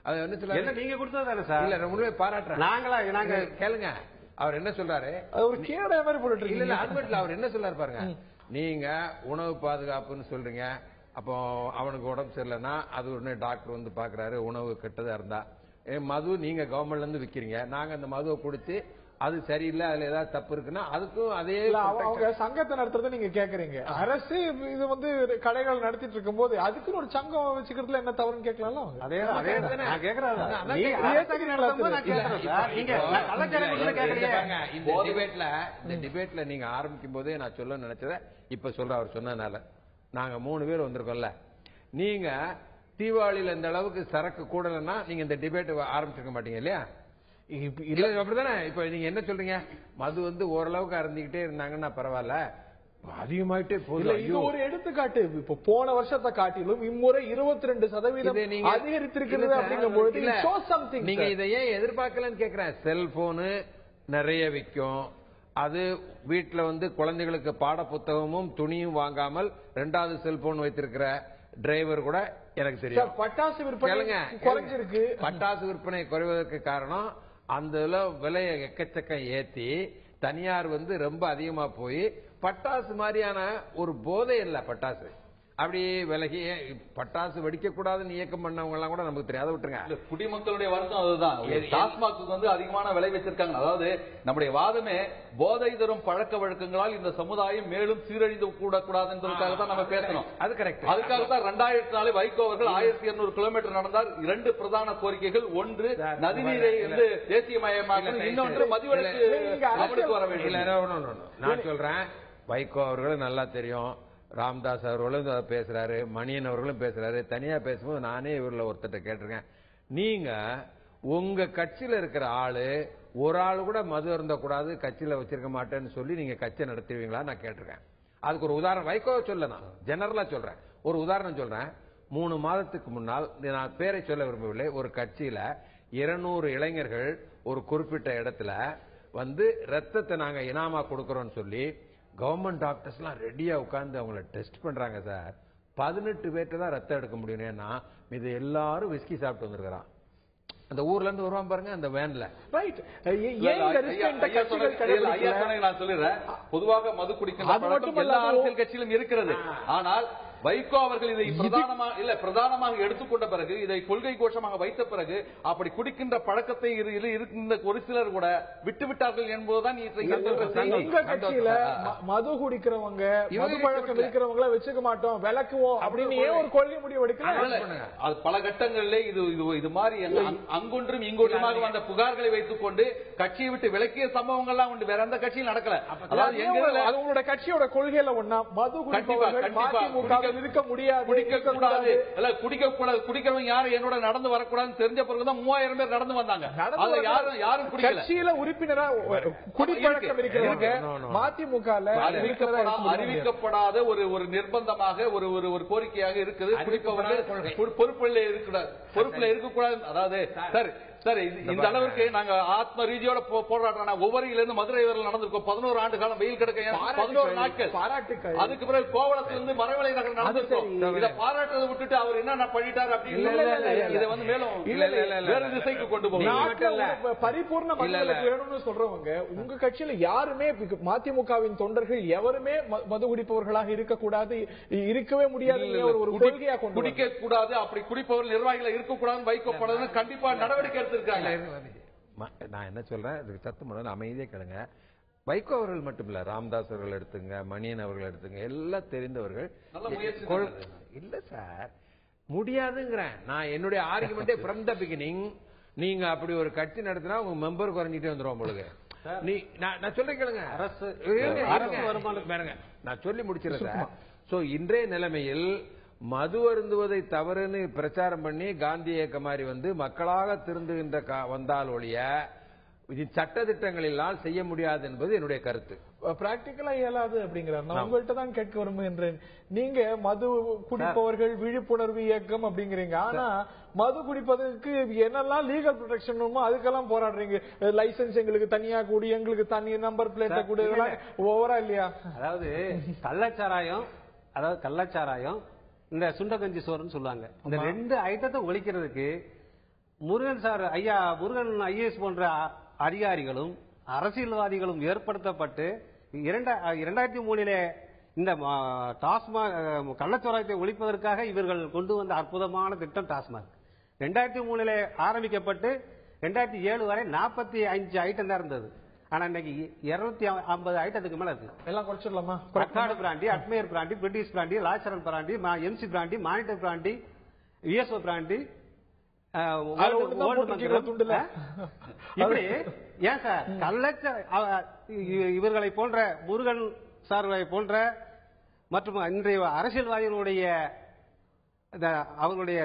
அது என்ன சொல்ல நீங்க கொடுத்ததானே சார்? இல்ல உண்மையை பாராட்டுறேன். நாங்க கேளுங்க அவர் என்ன சொல்றாரு. ஒரு கேட மாதிரி போட்டு இல்ல அட்மிட்ல அவர் என்ன சொல்றாரு பாருங்க. நீங்க உணவு பாதுகாப்புன்னு சொல்றீங்க, அப்போ அவனுக்கு உடம்பு சரியில்லைன்னா அது உடனே டாக்டர் பாக்குறாரு உணவு கெட்டதா இருந்தா. மது நீங்க கவர்மெண்ட்ல இருந்து விக்கிறீங்க, நாங்க அந்த மதுவை குடிச்சு அது சரியில்லை, அதுல ஏதாவது தப்பு இருக்குன்னா அதுக்கும் அதே அவங்க சங்கத்தை நடத்துறத நீங்க கேக்குறீங்க. அரசு இது கடைகள் நடத்திட்டு இருக்கும் போது அதுக்குன்னு ஒரு சங்கம் வச்சுக்கிறதுல என்ன தவறுன்னு கேட்கலாம். இந்த டிபேட்ல நீங்க ஆரம்பிக்கும் போதே நான் சொல்ல நினைச்சத இப்ப சொல்ற அவர் சொன்னதுனால நாங்க 3 பேர் வந்திருக்கோம்ல. நீங்க தீபாவளியில இந்த அளவுக்கு சரக்கு கூடலன்னா நீங்க இந்த டிபேட் ஆரம்பிச்சிருக்க மாட்டீங்க இல்லையா? அப்படிதானே? இப்ப நீங்க என்ன சொல்றீங்க, மது ஓரளவுக்கு அருந்திக்கிட்டே இருந்தாங்கன்னா பரவாயில்ல, அதிகமாயிட்டே போகுது. இது ஒரு எடுத்துக்காட்டு. இப்ப போன வருஷத்தை காட்டிலும் இம்முறை 22% அதிகரித்திருக்கிறது அப்படிங்கும்போது நீங்க இதை ஏன் எதிர்பார்க்கலன்னு கேக்குறேன். செல்போனு நிறைய விற்கும், அது வீட்டுல குழந்தைகளுக்கு பாட புத்தகமும் துணியும் வாங்காமல் 2வது செல்போன் வைத்திருக்கிற டிரைவர் கூட எனக்கு தெரியும். பட்டாசு விற்பனை குறைஞ்சிருக்கு. பட்டாசு விற்பனை குறைவதற்கு காரணம் அந்த விலையை எக்கச்சக்கம் ஏத்தி தனியார் ரொம்ப அதிகமா போய் பட்டாசு மாதிரியான ஒரு போதை இல்ல. பட்டாசு அப்படியே விலகி பட்டாசு வெடிக்க கூடாதுன்னு இயக்கம் பண்ணவங்க எல்லாம் கூட நமக்கு தெரியாத விட்டுருங்க. குடிமக்களுடைய வருத்தம் அதுதான். டாஸ்மாக் அதிகமான விலை வச்சிருக்காங்க. அதாவது நம்முடைய வாதமே போதை தரும் பழக்க வழக்கங்களால் இந்த சமுதாயம் மேலும் சீரழிந்து கூடக்கூடாது என்பதற்காக தான் நம்ம பேசணும். அது கரெக்ட். அதுக்காக தான் 2004 வைகோ அவர்கள் 1200 கிலோமீட்டர் நடந்தார். 2 பிரதான கோரிக்கைகள், ஒன்று நதிநீரை தேசியமயமாக, இன்னொன்று மதுவிலக்கு அமலுக்கு வர வேண்டும். நான் சொல்றேன், வைகோ அவர்களும் நல்லா தெரியும், ராம்தாஸ் அவர்களும் பேசுறாரு, மணியன் அவர்களும் பேசுறாரு. தனியா பேசும்போது நானே இவர்ல ஒருத்தட்ட கேட்டிருக்கேன், நீங்க உங்க கட்சியில இருக்கிற ஆளு ஒரு ஆளு கூட மது இருந்தக்கூடாது கட்சியில வச்சிருக்க மாட்டேன்னு சொல்லி நீங்க கட்சி நடத்துவீங்களா நான் கேட்டிருக்கேன். அதுக்கு ஒரு உதாரணம் வைகோ சொல்ல, நான் ஜெனரலா சொல்றேன். ஒரு உதாரணம் சொல்றேன். 3 மாதத்துக்கு முன்னால், நான் பேரை சொல்ல விரும்பவில்லை, ஒரு கட்சியில 200 இளைஞர்கள் ஒரு குறிப்பிட்ட இடத்துல ரத்தத்தை நாங்க இனாமா கொடுக்கறோம்னு சொல்லி கவர்மெண்ட் டாக்டர்ஸ் எல்லாம் ரெடியா உட்கார்ந்து அவங்கள டெஸ்ட் பண்றாங்க சார். 18 பேர்ட்ட தான் ரத்தம் எடுக்க முடியும். ஏன்னா இது எல்லாரும் விஸ்கி சாப்பிட்டு வந்திருக்கிறான். அந்த ஊர்ல இருந்து வருவான் பாருங்க அந்த வேன்ல. ரைட். நான் சொல்லிடுறேன், பொதுவாக மது குடிக்கின்ற எல்லா அரசியல் கட்சியிலும் இருக்கிறது. ஆனால் வைகோ அவர்கள் இதை பிரதானமாக எடுத்துக்கொண்ட பிறகு, இதை கொள்கை கோஷமாக வைத்த பிறகு, அப்படி குடிக்கின்ற பழக்கத்தை இருக்கின்ற ஒரு சிலர் கூட விட்டுவிட்டார்கள் என்பதுதான் மது குடிக்கிறவங்க, மது பழக்கம் இருக்கிறவங்கள வச்சுக்க மாட்டோம், விளக்குவோம் அப்படின்னு ஏன் ஒரு கொள்கை முடிவு எடுக்க? பல கட்டங்களிலே இது மாதிரி அங்கொன்றும் இங்கொன்றுமாக வந்த புகார்களை வைத்துக் கொண்டு கட்சியை விட்டு விலக்கிய சம்பவங்கள்லாம் உண்டு. வேற எந்த கட்சியும் நடக்கல. அதாவது உங்களோட கட்சியோட கொள்கையில ஒண்ணா மது குடிப்பவர்கள் இருக்க முடியாது, குடிக்கக்கூடாது, குடிக்கிறவங்க யாரும் என்னோட நடந்து வரக்கூடாதுன்னு தெரிஞ்ச பிறகுதான் 3000 பேர் நடந்து வந்தாங்க. யாரும் கட்சியில உறுப்பினரா குடிப்பழக்கம் இருக்கிறவங்க மதிமுக அறிவிக்கப்படாத ஒரு நிர்பந்தமாக ஒரு கோரிக்கையாக இருக்குது. குடிப்பவர்கள் பொறுப்புல இருக்கக்கூடாது. அதாவது சரி, இந்த அளவுக்கு நாங்க ஆத்ம ரீதியோட போராட்டம். ஒவ்வொருல இருந்து மதுரை வரை நடந்திருக்கோம். 11 ஆண்டு காலம் வெயில் கிடக்க 11 நாட்கள். அதுக்கு பிறகு கோவளத்திலிருந்து மரவளை நகர் நடந்திருக்கோம். இதை பாராட்டுறதை விட்டுட்டு அவர் என்ன பண்ணிட்டார் அப்படின்னு இதை மேலும் வேறு திசைக்கு கொண்டு போகும். பரிபூர்ண வேணும்னு சொல்றவங்க உங்க கட்சியில யாருமே, மதிமுகவின் தொண்டர்கள் எவருமே மது குடிப்பவர்களாக இருக்கக்கூடாது, இருக்கவே முடியாது, ஒரு கொள்கையா குடிக்க கூடாது, அப்படி குடிப்பவர்கள் நிர்வாகிகள் இருக்கக்கூடாதுன்னு வைக்கப்படாது. கண்டிப்பா நடவடிக்கை. நான் என்ன சொல்றேன், இதுக்கு சத்து முன்னாடி அமைதியே கேளுங்க. வைகோ அவர்கள் மட்டும் இல்ல, ராம்தாஸ் அவர்கள் எடுத்துங்க, மணியன் அவர்கள் எடுத்துங்க, எல்லாம் தெரிந்தவர்கள். இல்ல சார், முடியாதுங்கிறேன் நான். என்னுடைய ஆர்குமெண்டே ஃப்ரம் த பிகினிங், நீங்க அப்படி ஒரு கட்சி நடத்தினா உங்க மெம்பர் குறைஞ்சிட்டே வந்துடும் உங்களுக்கு. நான் சொல்றேன் கேளுங்க, அரசு வருமானம் பாருங்க, நான் சொல்லி முடிச்சிருக்கேன். சோ இன்றைய நிலைமையில் மது அருந்துவதை தவறுன்னு பிரச்சாரம் பண்ணி காந்தி இயக்க மாதிரி மக்களாக திருந்துகின்ற வந்தால் ஒழிய சட்ட திட்டங்களினால் செய்ய முடியாது என்பது என்னுடைய கருத்து. பிராக்டிகலா இயலாது அப்படிங்கிறார். நான் உங்கள்கிட்ட தான் கேட்க விரும்புகின்றேன். நீங்க மது குடிப்பவர்கள் விழிப்புணர்வு இயக்கம் அப்படிங்கிறீங்க, ஆனா மது குடிப்பதற்கு என்னெல்லாம் லீகல் ப்ரொடெக்ஷன் அதுக்கெல்லாம் போராடுறீங்க. லைசன்ஸ் எங்களுக்கு தனியா கூடி, எங்களுக்கு தனி நம்பர் பிளேட்டை கூடி, ஓவரா இல்லையா? அதாவது கள்ளச்சாராயம் இந்த சுண்டகஞ்சி சோறுன்னு சொல்லுவாங்க. இந்த 2 ஐட்டத்தை ஒழிக்கிறதுக்கு முருகன் சார், ஐயா முருகன் ஐஏஎஸ் போன்ற அதிகாரிகளும் அரசியல்வாதிகளும் ஏற்படுத்தப்பட்டு 2003 இந்த டாஸ்மாக் கள்ளச்சாராயத்தை ஒழிப்பதற்காக இவர்கள் கொண்டு வந்த அற்புதமான திட்டம் டாஸ்மாக். 2003 ஆரம்பிக்கப்பட்டு 2007 வரை 45 ஐட்டம் தான் இருந்தது. ஆனா இன்னைக்கு 250 ஐட்டத்துக்கு மேல இருக்கு. எல்லாம் குறைச்சிடலாமா? அக்காடு brandy, Admiral brandy, British brandy, லாச்சரன் brandy, MC brandy, Monitor brandy, USO brandy, இப்படி. ஏன் சார் இவர்களை போன்ற முருகன் சார்களை போன்ற மற்றும் இன்றைய அரசியல்வாதிகளுடைய அவர்களுடைய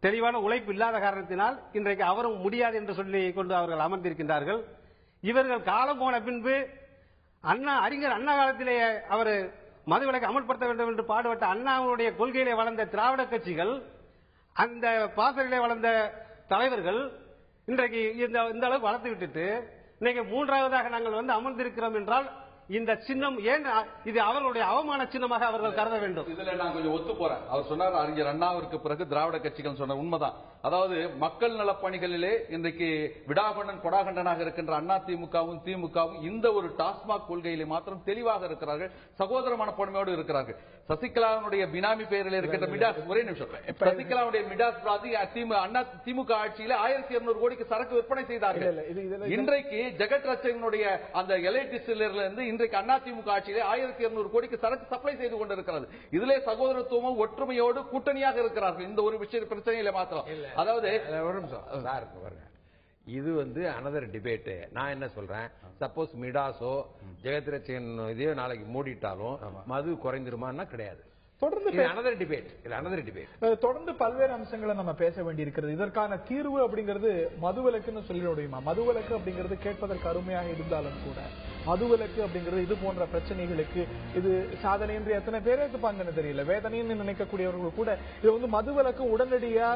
தெளிவான உழைப்பு இல்லாத காரணத்தினால் இன்றைக்கு அவரும் முடியாது என்று சொல்லி கொண்டு அவர்கள் அமர்ந்திருக்கின்றார்கள். இவர்கள் காலம் போன பின்பு அறிஞர் அண்ணா காலத்திலேயே அவர் மதுவிலக்கை அமல்படுத்த வேண்டும் என்று பாடுபட்ட அண்ணாவுடைய கொள்கையிலே வளர்ந்த திராவிட கட்சிகள், அந்த பாசறையிலே வளர்ந்த தலைவர்கள் இன்றைக்கு இந்த அளவு வளர்த்து விட்டுட்டு இன்னைக்கு 3ஆவதாக நாங்கள் அமர்ந்திருக்கிறோம் என்றால் இந்த சின்னம் ஏன் இது அவர்களுடைய அவமான சின்னமாக அவர்கள் கருத வேண்டும்? இதுல நான் கொஞ்சம் ஒத்து போறேன். அவர் சொன்னார் அறிஞர் அண்ணாவிற்கு பிறகு திராவிட கட்சிகள் சொன்ன உண்மைதான். அதாவது மக்கள் நலப்பணிகளிலே இன்றைக்கு விடாகண்டன் கொடாகண்டனாக இருக்கின்ற அண்ணா திமுகவும் திமுகவும் இந்த ஒரு டாஸ்மாக் கொள்கையிலே மாத்திரம் தெளிவாக இருக்கிறார்கள், சகோதர மனப்பான்மையோடு இருக்கிறார்கள். சசிகலாவுடைய பினாமி பெயரில் இருக்கின்ற மிடாஸ், ஒரே நிமிஷம், சசிகலாவுடைய மிடாஸ் அண்ணா திமுக ஆட்சியில 1200 கோடிக்கு சரக்கு விற்பனை செய்தார்கள். இன்றைக்கு ஜெகத் ரட்சகனுடைய அந்த எல்ஐ டிஸ்டிலர்ல இருந்து இன்றைக்கு அதிமுக ஆட்சியிலே 1200 கோடிக்கு சரக்கு சப்ளை செய்து கொண்டிருக்கிறது. இதிலே சகோதரத்துவமும் ஒற்றுமையோடு கூட்டணியாக இருக்கிறார்கள். இந்த ஒரு விஷய பிரச்சனையில மாத்திரம். அதாவது ஒரு நிமிஷம், இது அனதர் டிபேட். நான் என்ன சொல்றேன், சப்போஸ் மிடாஸோ ஜெகத் ரட்சகன் இதையோ நாளைக்கு மூடிட்டாலும் மது குறைந்துருமான்னா கிடையாது. தொடர்ந்து பல்வேறு அம்சங்களை நம்ம பேச வேண்டியிருக்கிறது. இதற்கான தீர்வு அப்படிங்கிறது மதுவிலக்குன்னு சொல்லிட முடியுமா? மதுவிலக்கு அப்படிங்கிறது கேட்பதற்கு அருமையாக இருந்தாலும் கூட மதுவிலக்கு அப்படிங்கிறது இது போன்ற பிரச்சனைகளுக்கு இது சாதனை என்று எத்தனை பேர் ஏற்றுப்பாங்கன்னு தெரியல. வேதனைன்னு நினைக்கக்கூடியவர்கள் கூட இது மதுவிலக்கு உடனடியா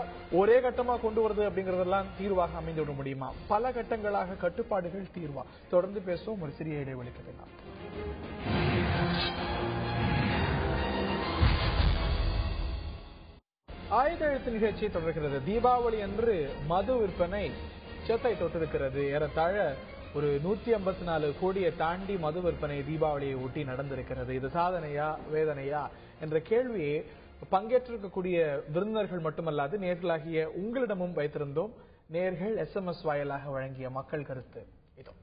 ஒரே கட்டமா கொண்டு வருது அப்படிங்கறதெல்லாம் தீர்வாக அமைந்து விட முடியுமா? பல கட்டங்களாக கட்டுப்பாடுகள் தீர்வா? தொடர்ந்து பேசுவோம், ஒரு சிறிய இடைவெளிக்கு பின்னால். ஆயுத எழுத்து நிகழ்ச்சி தொடர்கிறது. தீபாவளி அன்று மது விற்பனை சேத்தை தொட்டிருக்கிறது. ஏறத்தாழ ஒரு 154 கோடியை தாண்டி மது விற்பனை தீபாவளியை ஒட்டி நடந்திருக்கிறது. இது சாதனையா வேதனையா என்ற கேள்வியை பங்கேற்றிருக்கக்கூடிய விருந்தினர்கள் மட்டுமல்லாது நேர்களாகிய உங்களிடமும் வைத்திருந்தோம். நேர்கள் SMS வாயிலாக வழங்கிய மக்கள் கருத்து இதோ.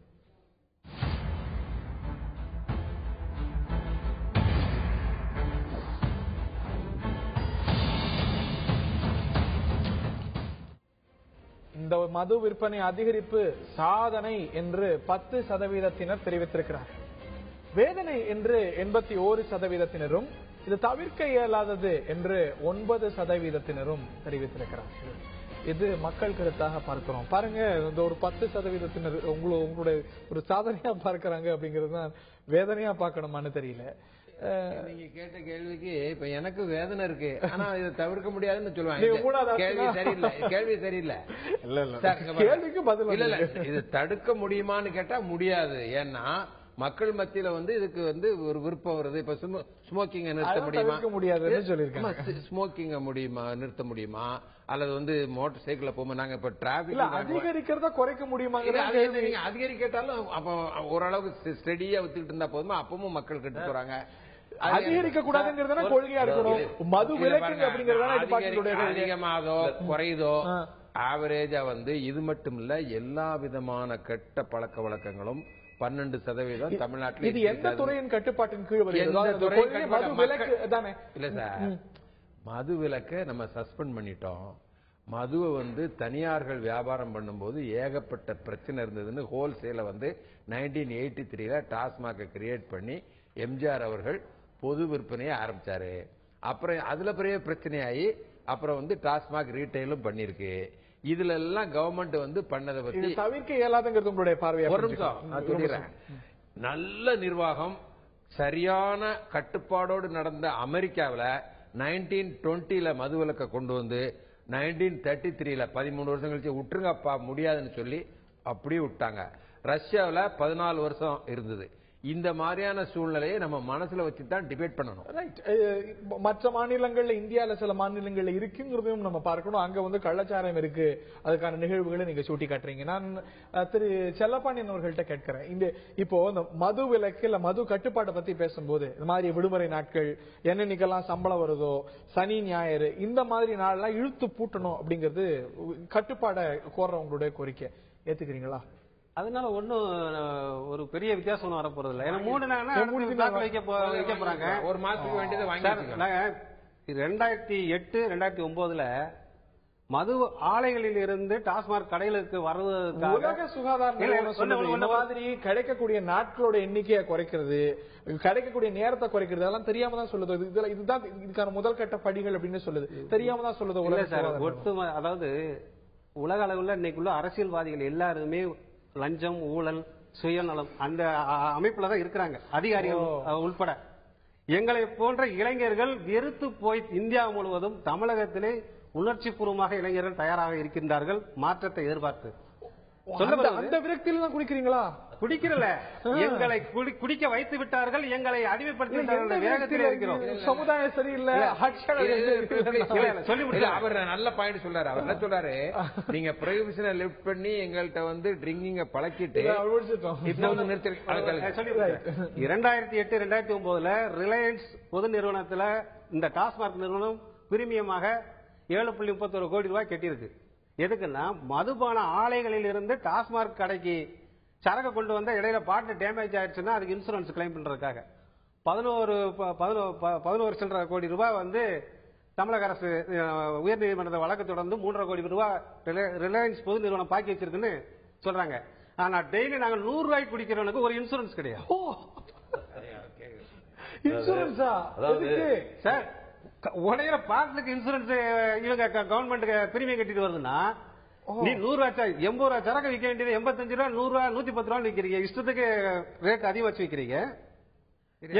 இந்த மது விற்பனை அதிகரிப்பு சாதனை என்று 10% தெரிவித்திருக்கிறார். வேதனை என்று 81%, இது தவிர்க்க இயலாதது என்று 9% தெரிவித்திருக்கிறார்கள். இது மக்கள் கருத்தாக பார்க்கிறோம். பாருங்க, இந்த ஒரு 10% உங்களுடைய ஒரு சாதனையா பார்க்கிறாங்க அப்படிங்கிறது தான் வேதனையா பார்க்கணுமான்னு தெரியல. நீங்க கேட்ட கேள்விக்கு இப்ப எனக்கு வேதனை இருக்கு, ஆனா இதை தவிர்க்க முடியாதுன்னு சொல்லுவாங்க. கேள்வி சரியில்லை. கேள்விக்கு பதில் இல்ல, இது தடுக்க முடியுமான்னு கேட்டா முடியாது. ஏன்னா மக்கள் மத்தியில இதுக்கு ஒரு விருப்பம் வருது. இப்ப ஸ்மோக்கிங்க நிறுத்த முடியுமா? ஸ்மோக்கிங்க நிறுத்த முடியுமா? அல்லது மோட்டார் சைக்கிள் போகும்போது நாங்க இப்ப டிராபிக் அதிகரிக்கிறத குறைக்க முடியுமா? அதிகரிக்கட்டாலும் அப்ப ஓரளவுக்கு ஸ்டெடியா வித்துக்கிட்டு இருந்தா போதுமா? அப்பவும் மக்கள் கெட்டு போறாங்க. அதிகரிக்க கூடாதுங்கிறத கொள்கையா இருக்கணும். மது விலக்கு அப்படிங்கறத அதிகமாகதோ குறையுதோ ஆவரேஜா இது மட்டும் இல்ல, எல்லா விதமான கெட்ட பழக்க வழக்கங்களும் 12% தமிழ்நாட்டில். இது எந்த துறையின் கட்டுப்பாட்டின் கீழ் வருகிறது? இல்ல சார், மது விலக்கை நம்ம சஸ்பெண்ட் பண்ணிட்டோம். மதுவை தனியார்கள் வியாபாரம் பண்ணும்போது ஏகப்பட்ட பிரச்சனை இருந்ததுன்னு ஹோல்சேல 1983 டாஸ்மாக கிரியேட் பண்ணி எம்ஜிஆர் அவர்கள் பொது விற்பனையை ஆரம்பிச்சாரு. அப்புறம் அதுல பெரிய பிரச்சனையாகி அப்புறம் டாஸ்மாக் ரீட்டைலும் பண்ணிருக்கு. இதுல எல்லாம் கவர்மெண்ட் பண்ணதை பத்தி தவிர்க்க இயலாதுங்கிறது உங்களுடைய பார்வை? ஒரு நிமிஷம் நான் சொல்லிடுறேன். நல்ல நிர்வாகம் சரியான கட்டுப்பாடோடு நடந்த அமெரிக்காவில் 1920 மதுவிலக்கை கொண்டு 1933 13 வருஷம் கழிச்சு விட்டுருங்கப்பா முடியாதுன்னு சொல்லி அப்படியே விட்டாங்க. ரஷ்யாவில் 14 வருஷம் இருந்தது. இந்த மாதிரியான சூழ்நிலையை நம்ம மனசுல வச்சுதான் டிபேட் பண்ணணும். மற்ற மாநிலங்கள்ல, இந்தியால சில மாநிலங்கள்ல இருக்குங்கிறதையும் நம்ம பார்க்கணும். அங்க கள்ளச்சாரம் இருக்கு, அதுக்கான நிகழ்வுகளை நீங்க சுட்டி காட்டுறீங்க. நான் திரு செல்லப்பாண்டியன் அவர்கள்ட்ட கேட்கிறேன், இப்போ இந்த மது விலக்கு இல்ல மது கட்டுப்பாட்டை பத்தி பேசும்போது இந்த மாதிரி விடுமுறை நாட்கள் என்னன்னைக்கெல்லாம் சம்பளம் வருதோ, சனி ஞாயிறு இந்த மாதிரி நாளெல்லாம் இழுத்து பூட்டணும் அப்படிங்கிறது கட்டுப்பாடை கோர்றவங்களுடைய கோரிக்கை, ஏத்துக்கிறீங்களா? அதனால ஒன்னும் ஒரு பெரிய வித்தியாசம் வர போறது இல்லை. ஏன்னா 3 நாள் வைக்க போறாங்க. ஒரு மாசத்துக்கு வேண்டியதை வாங்கி 2008 2009 மது ஆலைகளில் இருந்து டாஸ்மாக் கடைகளுக்கு வருவதற்காக உலக சுகாதார நிலையம் இந்த மாதிரி கிடைக்கக்கூடிய நாட்களோட எண்ணிக்கையை குறைக்கிறது, கிடைக்கக்கூடிய நேரத்தை குறைக்கிறது, அதெல்லாம் தெரியாம தான் சொல்லுது. இதுதான் இதுக்கான முதல் கட்ட படிகள் அப்படின்னு சொல்லுது. தெரியாம தான் சொல்லுது உலக சார். அதாவது உலக அளவுல இன்னைக்குள்ள அரசியல்வாதிகள் எல்லாருமே லஞ்சம், ஊழல், சுயநலம் அந்த அமைப்புல தான் இருக்கிறாங்க, அதிகாரிகள் உள்பட. எங்களை போன்ற இளைஞர்கள் வெறுத்து போய் இந்தியா முழுவதும் தமிழகத்திலே உணர்ச்சி பூர்வமாக இளைஞர்கள் தயாராக இருக்கின்றார்கள் மாற்றத்தை எதிர்பார்த்து. அந்த விரக்தியில தான் குடிக்கிறீங்களா? குடிக்கிறல எங்களை குடிக்க வைத்து விட்டார்கள், எங்களை அடிமைப்படுத்தி விட்டார்கள். வேகத்தில் இருக்கிறோம். சமுதாயம் சரியில்லை, சொல்லி அவர் நல்ல பாயிண்ட் சொல்றாரு. அவர் என்ன சொல்றாரு, நீங்க ப்ரொஹிபிஷனை லிஃப்ட் பண்ணி எங்கள்கிட்ட வந்து ட்ரிங்கிங்க பழக்கிட்டு இப்ப வந்து நிறுத்தி 2008-2009 ரிலையன்ஸ் பொது நிறுவனத்துல இந்த டாஸ்மாக் நிறுவனம் பிரீமியமாக 7.31 கோடி ரூபாய் கட்டியிருக்கு. எதுக்குன்னா மதுபான ஆலைகளில் இருந்து டாஸ்மாக் கடைக்கு சரக்கு கொண்டு வந்த இடையில பாட்டு டேமேஜ் ஆயிடுச்சுன்னா அதுக்கு இன்சூரன்ஸ் கிளைம் பண்றதுக்காக 11 சில்லரை கோடி ரூபாய் வந்து தமிழக அரசு உயர்நீதிமன்ற வழக்கு தொடர்ந்து 3.5 கோடி ரூபாய் ரிலையன்ஸ் பொது நிறுவனம் பாக்கி வச்சிருக்குன்னு சொல்றாங்க. ஆனா டெய்லி நாங்க 100 ரூபாய்க்கு குடிக்கிறவனுக்கு ஒரு இன்சூரன்ஸ் கிடையாது. இன்சூரன்ஸா? சார் உடையிற பாட்டுக்கு இன்சூரன்ஸ் இவங்க கவர்மெண்ட் பிரீமியம் கட்டிட்டு வருதுன்னா நீ 100 ரூபாய் 80 ரூபாய் சரக்கு விற்க வேண்டியது 85 ரூபாய் 100 ரூபாய் 110 ரூபாய் விற்கிறீங்க. இஷ்டத்துக்கு ரேட் அதிகம் வச்சு விற்கிறீங்க.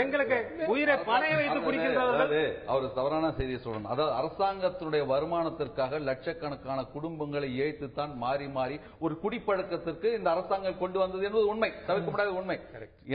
எங்களுக்கு உயிரை பணைய வைத்து குடிக்கிறது. அவர் தவறான செய்தியை சொல்லணும். அதாவது அரசாங்கத்தினுடைய வருமானத்திற்காக லட்சக்கணக்கான குடும்பங்களை ஏய்த்துத்தான் மாறி மாறி ஒரு குடிப்பழக்கத்திற்கு இந்த அரசாங்கம் கொண்டு வந்தது என்பது உண்மை, தவிர்க்க முடியாத உண்மை.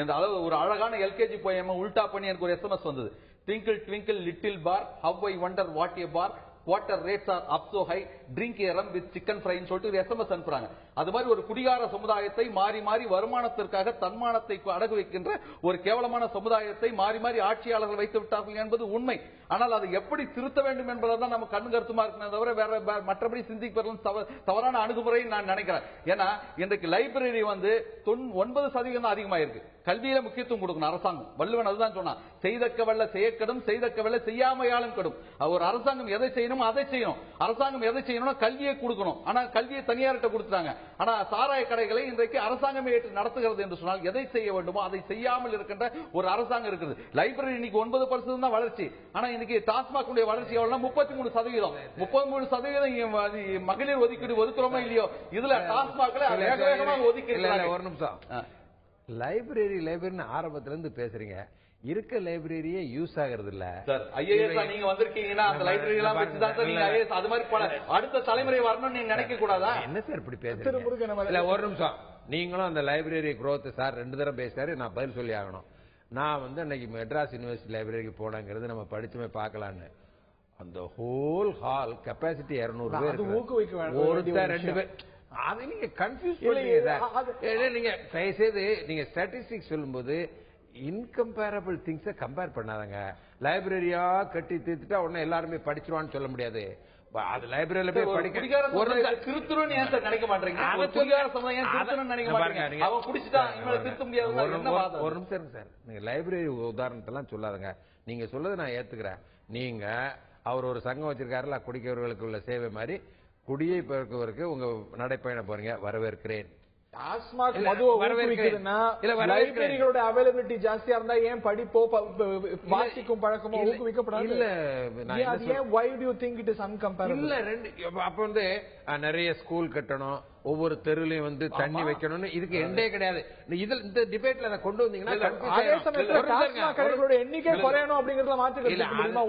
அதாவது ஒரு அழகான எல்கேஜி போயமா உல்டா பண்ணி எனக்கு ஒரு SMS வந்தது. Twinkle twinkle little bar, how I wonder what a bar, water rates are up so high, drink a rum with chicken fry ன்னு சொல்லிட்டு ஒரு SMS அனுப்புறாங்க. அது மாதிரி ஒரு குடிகார சமுதாயத்தை மாறி மாறி வருமானத்திற்காக தன்மானத்தை அடகு வைக்கின்ற ஒரு கேவலமான சமுதாயத்தை மாறி மாறி ஆட்சியாளர்கள் வைத்து விட்டார்கள் என்பது உண்மை. ஆனால் அதை எப்படி திருத்த வேண்டும் என்பதுதான் நம்ம கண்ணு கருத்துமா இருக்கணும், தவிர வேற மற்றபடி சிந்திப்பதும் தவறான அணுகுமுறை நான் நினைக்கிறேன். ஏன்னா இன்றைக்கு லைப்ரரி வந்து 9% அதிகமாயிருக்கு. கல்வியில முக்கியத்துவம் கொடுக்கணும் அரசாங்கம். வள்ளுவன் அதுதான் சொன்னான், செய்தக்க வல்ல செய்யக்கடும், செய்தக்க வல்ல செய்யாமையாலும் கடும். ஒரு அரசாங்கம் எதை செய்யணும் அதை செய்யணும். அரசாங்கம் எதை செய்யணும்னா கல்வியை கொடுக்கணும். ஆனா கல்வியை தனியார்கிட்ட கொடுத்துட்டாங்க. ஆனா சாராய கடைகளை இன்றைக்கு அரசாங்கமே ஏற்று நடத்துகிறது என்று சொன்னால் எதை செய்ய வேண்டுமோ அதை செய்யாமல் இருக்கின்ற ஒரு அரசாங்கம் இருக்குது. லைப்ரரி இன்னைக்கு 9% தான் வளர்ச்சி. ஆனா இன்னைக்கு டாஸ்மாக் வளர்ச்சி எவ்வளவு? 33%. 33% மகளிர் ஒதுக்கீடு ஒதுக்குறோமோ இல்லையோ, இதுல டாஸ்மாக்ல வேகமாக ஒதுக்கி. ஒரு நிமிஷம், லைப்ரரின்னு ஆரம்பத்துல இருந்து பேசுறீங்க. இருக்க லைப்ரரியே யூஸ் ஆகிறது இல்ல சார். ஐஏஎஸ் நீங்க வந்திருக்கீங்கன்னா அந்த லைப்ரரி எல்லாம் வச்சு தான் சார் நீங்க ஐஏஎஸ் அது மாதிரி பல அடுத்த தலைமுறை வரணும்னு நீங்க நினைக்க கூடாதா? என்ன சார் இப்படி பேசுறீங்க? இல்ல ஒரு நிமிஷம், நீங்களும் அந்த லைப்ரரி growth சார் 2 தடவை பேசுறாரு, நான் பதில் சொல்லி ஆகணும். நான் வந்து அன்னைக்கு மெட்ராஸ் யூனிவர்சிட்டி லைப்ரரிக்கு போனாங்கிறது நம்ம படிச்சுமே பார்க்கலான்னு. அந்த ஹோல் ஹால் கெப்பாசிட்டி 200 பேர், ஒருத்தர் 2 பேர். அது நீங்க கன்ஃபியூஸ் பண்ணீங்க. நீங்க தயவுசெய்து நீங்க ஸ்டாட்டிஸ்டிக்ஸ் சொல்லும்போது இன்கம்பேரபிள் திங்ஸை கம்பேர் பண்ணாதங்க. லைப்ரரியா கட்டி தீர்த்துட்டா உடனே எல்லாருமே படிச்சிருவான்னு சொல்ல முடியாது. அது லைப்ரரியில போய் படிக்க ஒரு நிமிஷம் சார். நீங்க லைப்ரரி உதாரணத்தெல்லாம் சொல்லாதங்க. நீங்க சொல்லதை நான் ஏத்துக்கிறேன். நீங்க அவர் ஒரு சங்கம் வச்சிருக்காருல, குடிக்கிறவர்களுக்கு உள்ள சேவை மாதிரி குடியை பெருக்குவதற்கு உங்க நடைப்பயணம் போறீங்க, வரவேற்கிறேன். டாஸ்மாக் மதுவை ஊக்குவிக்குதுன்னா லைப்ரரிகளோட அவைலபிலிட்டி ஜாஸ்தியா இருந்தா ஏன் படிப்போ வாசிக்கும் பழக்கமோ ஊக்குவிக்கப்படாது? இல்ல why do you think it is uncomparable? இல்ல அப்ப வந்து நிறைய ஸ்கூல் கட்டணும், ஒவ்வொரு தெருலையும் வந்து தண்ணி வைக்கணும்னு இதுக்கு எண்டே கிடையாது. இந்த டிபேட்ல அதை கொண்டு வந்தீங்கன்னா எண்ணிக்கை குறையணும் அப்படிங்கறத மாத்தி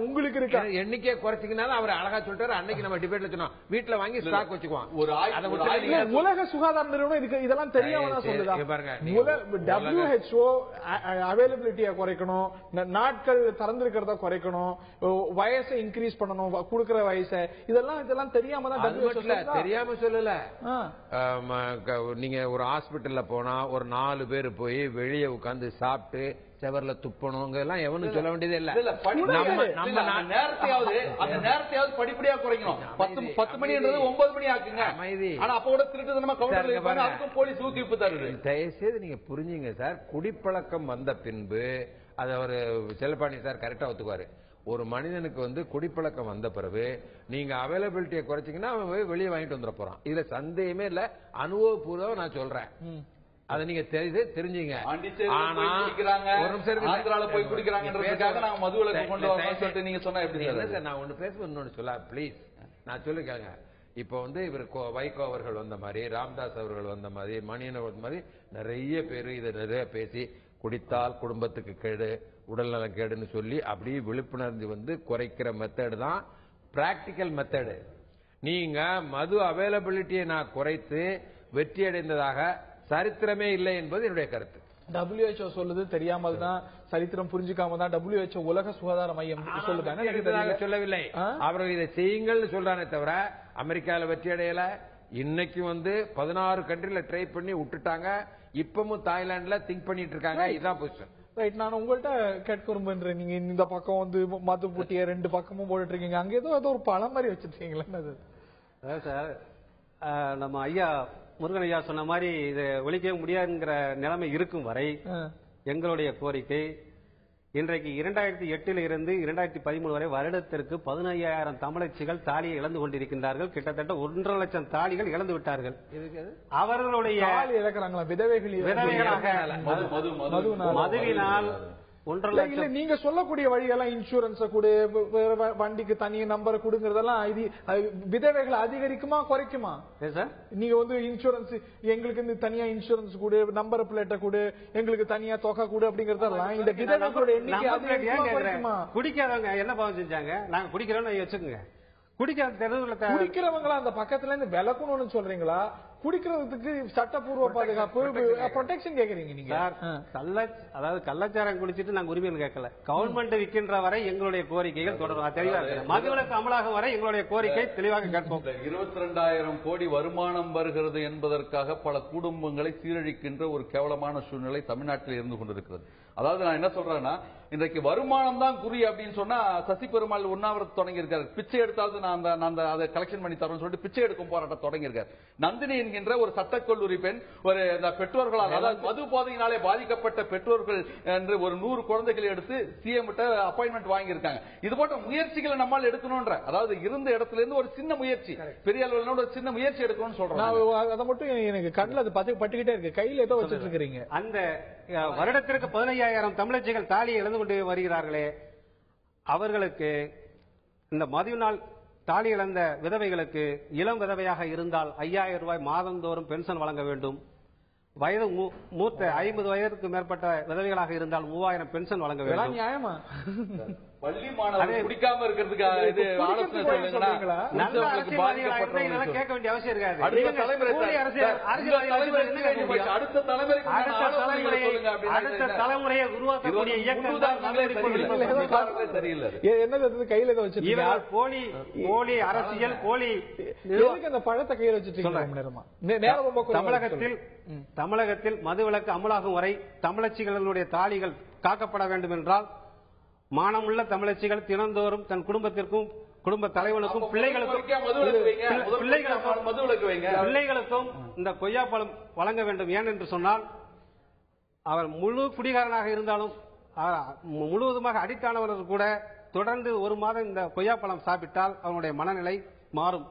உங்களுக்கு இருக்கு. எண்ணிக்கை குறைச்சிங்கனாலும் அவர் அழகா சொல்லிட்டாரு. அன்னைக்கு நம்ம டிபேட்ல சொன்னோம், வீட்டுல வாங்கி ஸ்டாக் வச்சுக்குவான். உலக சுகாதார நிறுவனம் இதுக்கு இதெல்லாம் தெரியாம சொல்லுதா? WHO அவைலபிலிட்டியை குறைக்கணும், நாட்கள் திறந்திருக்கிறத குறைக்கணும், வயசை இன்க்ரீஸ் பண்ணணும், கொடுக்கிற வயசை, இதெல்லாம் தெரியாம தான். தெரியாம சொல்லல. நீங்க ஒரு ஹாஸ்பிட்டல்ல போனா ஒரு 4 பேர் போய் வெளியே உட்கார்ந்து சாப்பிட்டு செவர்ல துப்பணும் எல்லாம் எவனும் சொல்ல வேண்டியதே இல்ல. நேரத்தையாவது படிப்படியா குறைக்கணும். 10 மணின்றது 9 மணி ஆக்குங்க. ஆனா அப்ப கூட திருட்டு கவுண்டர் போலீஸ் ஊக்குவிப்பு தருது. தயவுசெய்து நீங்க புரிஞ்சுங்க சார். குடிப்பழக்கம் வந்த பின்பு அதை ஒரு செல்லப்பாணி சார் கரெக்டா ஒத்துக்குவாரு. ஒரு மனிதனுக்கு வந்து குடிப்பழக்கம் வந்த பிறகு நீங்க அவைலபிலிட்டியை குறைச்சிங்கன்னா அவன் போய் வெளியே வாங்கிட்டு வந்துட போறான். இதுல சந்தேகமே இல்ல, அனுபவபூர்வம் நான் சொல்றேன். அதை நீங்க தெரிஞ்சுங்க. நான் ஒண்ணு பேசுவேன், இன்னொன்னு சொல்ல ப்ளீஸ். நான் சொல்லிக்காங்க. இப்ப வந்து இவர் வைகோ அவர்கள் வந்த மாதிரி, ராம்தாஸ் அவர்கள் வந்த மாதிரி, மணியன் வந்த மாதிரி நிறைய பேர் இதை நிறைய பேசி குடித்தால் குடும்பத்துக்கு கேடு, உடல்நலம் கேடுன்னு சொல்லி அப்படியே விழிப்புணர்வு வந்து குறைக்கிற மெத்தட் தான் பிராக்டிக்கல் மெத்தடு. நீங்க மது அவைலபிலிட்டியை நான் குறைத்து வெற்றி அடைந்ததாக சரித்திரமே இல்லை என்பது என்னுடைய கருத்து. WHO சொல்லுது தெரியாமல் தான், சரித்திரம் புரிஞ்சுக்காம தான் WHO உலக சுகாதார மையம் சொல்லுதாங்க. சொல்லவில்லை, அவர்கள் இதை செய்யுங்கள் சொல்றானே தவிர அமெரிக்காவில் வெற்றி அடையல. இன்னைக்கு 16 கண்ட்ரில ட்ரை பண்ணி விட்டுட்டாங்க. இப்பவும் தாய்லாந்துல திங்க் பண்ணிட்டு இருக்காங்க. இதுதான் பொசிஷன். ரைட், நான் உங்கள்கிட்ட கேட்க விரும்புறேன். நீங்க இந்த பக்கம் மது பூட்டிய 2 பக்கமும் போட்டுட்டு இருக்கீங்க, அங்க ஏதோ ஒரு பழம் மாதிரி வச்சிருக்கீங்களா? அதாவது சார், நம்ம ஐயா முருகன் ஐயா சொன்ன மாதிரி இதை ஒழிக்க முடியாதுங்கிற நிலைமை இருக்கும் வரை எங்களுடைய கோரிக்கை, இன்றைக்கு 2008 இருந்து 2013 வரை வருடத்திற்கு 15,000 தமிழச்சிகள் தாலியை இழந்து கொண்டிருக்கின்றார்கள். கிட்டத்தட்ட 1.5 லட்சம் தாலிகள் இழந்து விட்டார்கள். அவர்களுடைய விதவைகளாக மதுவினால் 1.5 லட்சம். நீங்க சொல்லக்கூடிய வழியெல்லாம் இன்சூரன்ஸ் கொடு, வண்டிக்கு தனிய நம்பர் கொடுங்கறதெல்லாம் இது விதவைகளை அதிகரிக்குமா குறைக்குமா? நீங்க இன்சூரன்ஸ் எங்களுக்கு தனியா இன்சூரன்ஸ் கொடு, நம்பர் பிளேட்டை கொடு, எங்களுக்கு தனியா தொகை கொடு அப்படிங்கறதெல்லாம் இந்த விதவைகளோட எண்ணிக்கை அதிகரிக்குமா? குடிக்காதவங்க என்ன பாவம் செஞ்சாங்க? நாங்க குடிக்கிறோம்னு வச்சுக்கோங்க, குடிக்கிறவங்களா அந்த பக்கத்துல இருந்து விளக்கணும்னு சொல்றீங்களா? குடிக்கிறதுக்கு சட்டப்பூர்வ பாதுகாப்பு ப்ரொடெக்ஷன் கேக்குறீங்க நீங்க? அதாவது கள்ளச்சாரம் குடிச்சிட்டு நாங்க உரிமையில் கேட்கல. கவர்மெண்ட் விற்கின்ற வரை எங்களுடைய கோரிக்கைகள் தொடரும். தெளிவாக மதுவிலக்கு அமலாக வரை எங்களுடைய கோரிக்கை தெளிவாக கேட்போம். 22,000 கோடி வருமானம் வருகிறது என்பதற்காக பல குடும்பங்களை சீரழிக்கின்ற ஒரு கேவலமான சூழ்நிலை தமிழ்நாட்டில் இருந்து கொண்டிருக்கிறது. அதாவது நான் என்ன சொல்றேன்னா, இன்றைக்கு வருமானம் தான் குறி அப்படின்னு சொன்னா சசி பெருமாள் உண்ணாவிரதம் தொடங்கி இருக்காரு. பிச்சை எடுத்தாவது நான் அதை கலெக்ஷன் பண்ணி தரேன்னு சொல்லிட்டு பிச்சை எடுக்கும் போராட்டம் தொடங்கி இருக்காரு. நந்தினி என்கின்ற ஒரு சட்டக்கல்லூரி பெண் ஒரு பெற்றோர்களால், அதாவது மது போதையினாலே பாதிக்கப்பட்ட பெற்றோர்கள் என்று ஒரு 100 குழந்தைகளை எடுத்து சிஎம் அப்பாயின்மெண்ட் வாங்கி இருக்காங்க. இது போன்ற முயற்சிகளை நம்மால் எடுக்கணும்ன்ற, அதாவது இருந்த இடத்துல இருந்து ஒரு சின்ன முயற்சி, பெரிய அளவில் ஒரு சின்ன முயற்சி எடுக்கணும்னு சொல்றேன். அதை மட்டும் எனக்கு கண்ணில் அது பட்டுக்கிட்டே இருக்கு. கையில ஏதோ வச்சுட்டு இருக்கிறீங்க. அந்த வருடத்திற்கு 15,000 தமிழச்சிகள் தாலியை இழந்து கொண்டு வருகிறார்களே, அவர்களுக்கு இந்த மதுவினால் தாலி இழந்த விதவைகளுக்கு இளம் விதவையாக இருந்தால் 5,000 ரூபாய் மாதந்தோறும் பென்ஷன் வழங்க வேண்டும். வயது மூத்த 50 வயதுக்கு மேற்பட்ட விதவைகளாக இருந்தால் 3,000 பென்ஷன் வழங்க வேண்டும். நியாயமா? பள்ளி மாணவர்கள் குடிக்காம இருக்கிறதுக்காக இது ஆலோசனை சொல்லுங்களா? கேட்க வேண்டிய அவசியம் இருக்காது. அடுத்த தலைமுறையை உருவாக்கக்கூடிய இயக்கம் சரியில்லை. என்னது கையில வச்சு போலி அரசியல், போலி அந்த பழத்தை கையில வச்சுட்டு தமிழகத்தில் மதுவிலக்கு அமலாகும் வரை தமிழச்சிகளுடைய தாலிகள் காக்கப்பட வேண்டும் என்றால் மானமுள்ள தமிழச்சிகள் தினந்தோறும் தன் குடும்பத்திற்கும் குடும்ப தலைவனுக்கும் பிள்ளைகளுக்கும் இந்த கொய்யாப்பழம் வழங்க வேண்டும். ஏன் என்று சொன்னால், அவர் முழு குடிகாரனாக இருந்தாலும் முழுவதுமாக அடிக்டானவர்கள் கூட தொடர்ந்து 1 மாதம் இந்த கொய்யாப்பழம் சாப்பிட்டால் அவனுடைய மனநிலை மாறும்.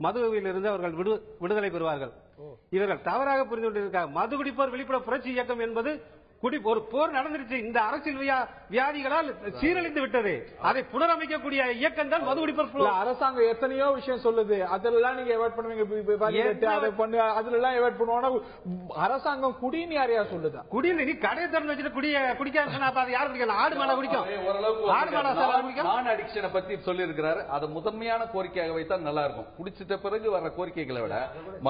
மதுவில் இருந்து அவர்கள் விடுதலை பெறுவார்கள். இவர்கள் தவறாக புரிந்து கொண்டிருக்கிறார். மது குடிப்போர் விழிப்புணர்வு புரட்சி இயக்கம் என்பது ஒரு போர் நடந்துருச்சு. இந்த அரசியல் வியாதிகளால் சீரழிந்து விட்டது. அதை புனரமைக்கக்கூடிய இயக்கம் தான் மது குடிப்போர். அரசாங்கம் எத்தனையோ விஷயம் சொல்லுது, அதெல்லாம் நீங்க அவாய்ட் பண்ணுவீங்க. அதுல அவாய்ட் பண்ணுவாங்க. அரசாங்கம் குடின்னு யாரையா சொல்லுதா? குடியில் நீ கடையை திறந்து வச்சுட்டு குடிக்காத சொன்னா யாரு குடிக்கலாம்? ஆடு மாடா குடிக்கும். நான் அடிக்ஷனை பத்தி சொல்லி இருக்கிறாரு. அதை முதன்மையான கோரிக்கையாக வைத்தால் நல்லா இருக்கும். குடிச்சிட்ட பிறகு வர்ற கோரிக்கைகளை விட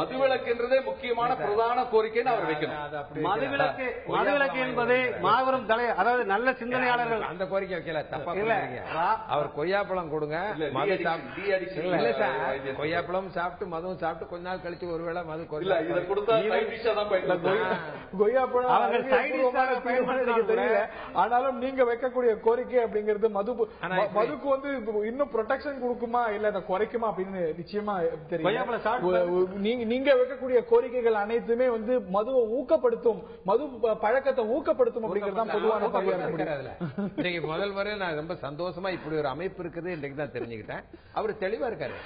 மதுவிலக்குன்றதே முக்கியமான பிரதான கோரிக்கைன்னு அவர் வைக்கணும். மதுவிலக்கு என்பது மாபெரும் அதாவது நல்ல சிந்தனையாளர்கள் அந்த கோரிக்கை வைக்கல. தப்பா அவர் கொய்யாப்பழம் கொடுங்க, கொய்யாப்பழம் சாப்பிட்டு மதுவும் சாப்பிட்டு கொஞ்ச நாள் கழிச்சு ஒருவேளை மது ஆனாலும் நீங்க வைக்கக்கூடிய கோரிக்கை அப்படிங்கிறது மதுக்கு இன்னும் ப்ரொடெக்ஷன் கொடுக்குமா இல்ல அதை குறைக்குமா அப்படின்னு நிச்சயமா தெரியும். நீங்க வைக்கக்கூடிய கோரிக்கைகள் அனைத்துமே மதுவை ஊக்கப்படுத்தும், மது பழக்கத்தை ஊக்கப்படுத்தும் அப்படிங்கிறது தான் பொதுவான இன்னைக்கு முதல் முறை நான் ரொம்ப சந்தோஷமா இப்படி ஒரு அமைப்பு இருக்குது இன்றைக்கு தான் தெரிஞ்சுக்கிட்டேன். அவர் தெளிவா இருக்காரு.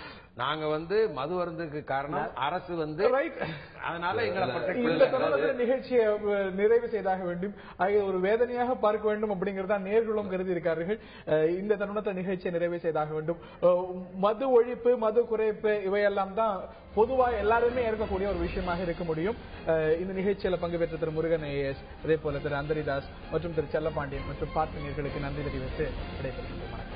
நாங்க மது வருந்துக்கு காரணம் அரசு அதனால எங்களை நிகழ்ச்சியை நிறைவு செய்தாக வேண்டும். ஒரு வேதனையாக பார்க்க வேண்டும் அப்படிங்கறத நேர்களும் கருதி இருக்கார்கள். இந்த தருணத்தை நிகழ்ச்சியை நிறைவு செய்தாக வேண்டும். மது ஒழிப்பு, மது குறைப்பு இவையெல்லாம் தான் பொதுவா எல்லாருமே இருக்கக்கூடிய ஒரு விஷயமாக இருக்க முடியும். இந்த நிகழ்ச்சியில பங்கு பெற்ற திரு முருகன் ஐஏஎஸ், அதே போல திரு அந்தரிதாஸ் மற்றும் திரு செல்லப்பாண்டியன் மற்றும் பார்த்தினர்களுக்கு நன்றி தெரிவித்து விடைபெறுகின்றோம்.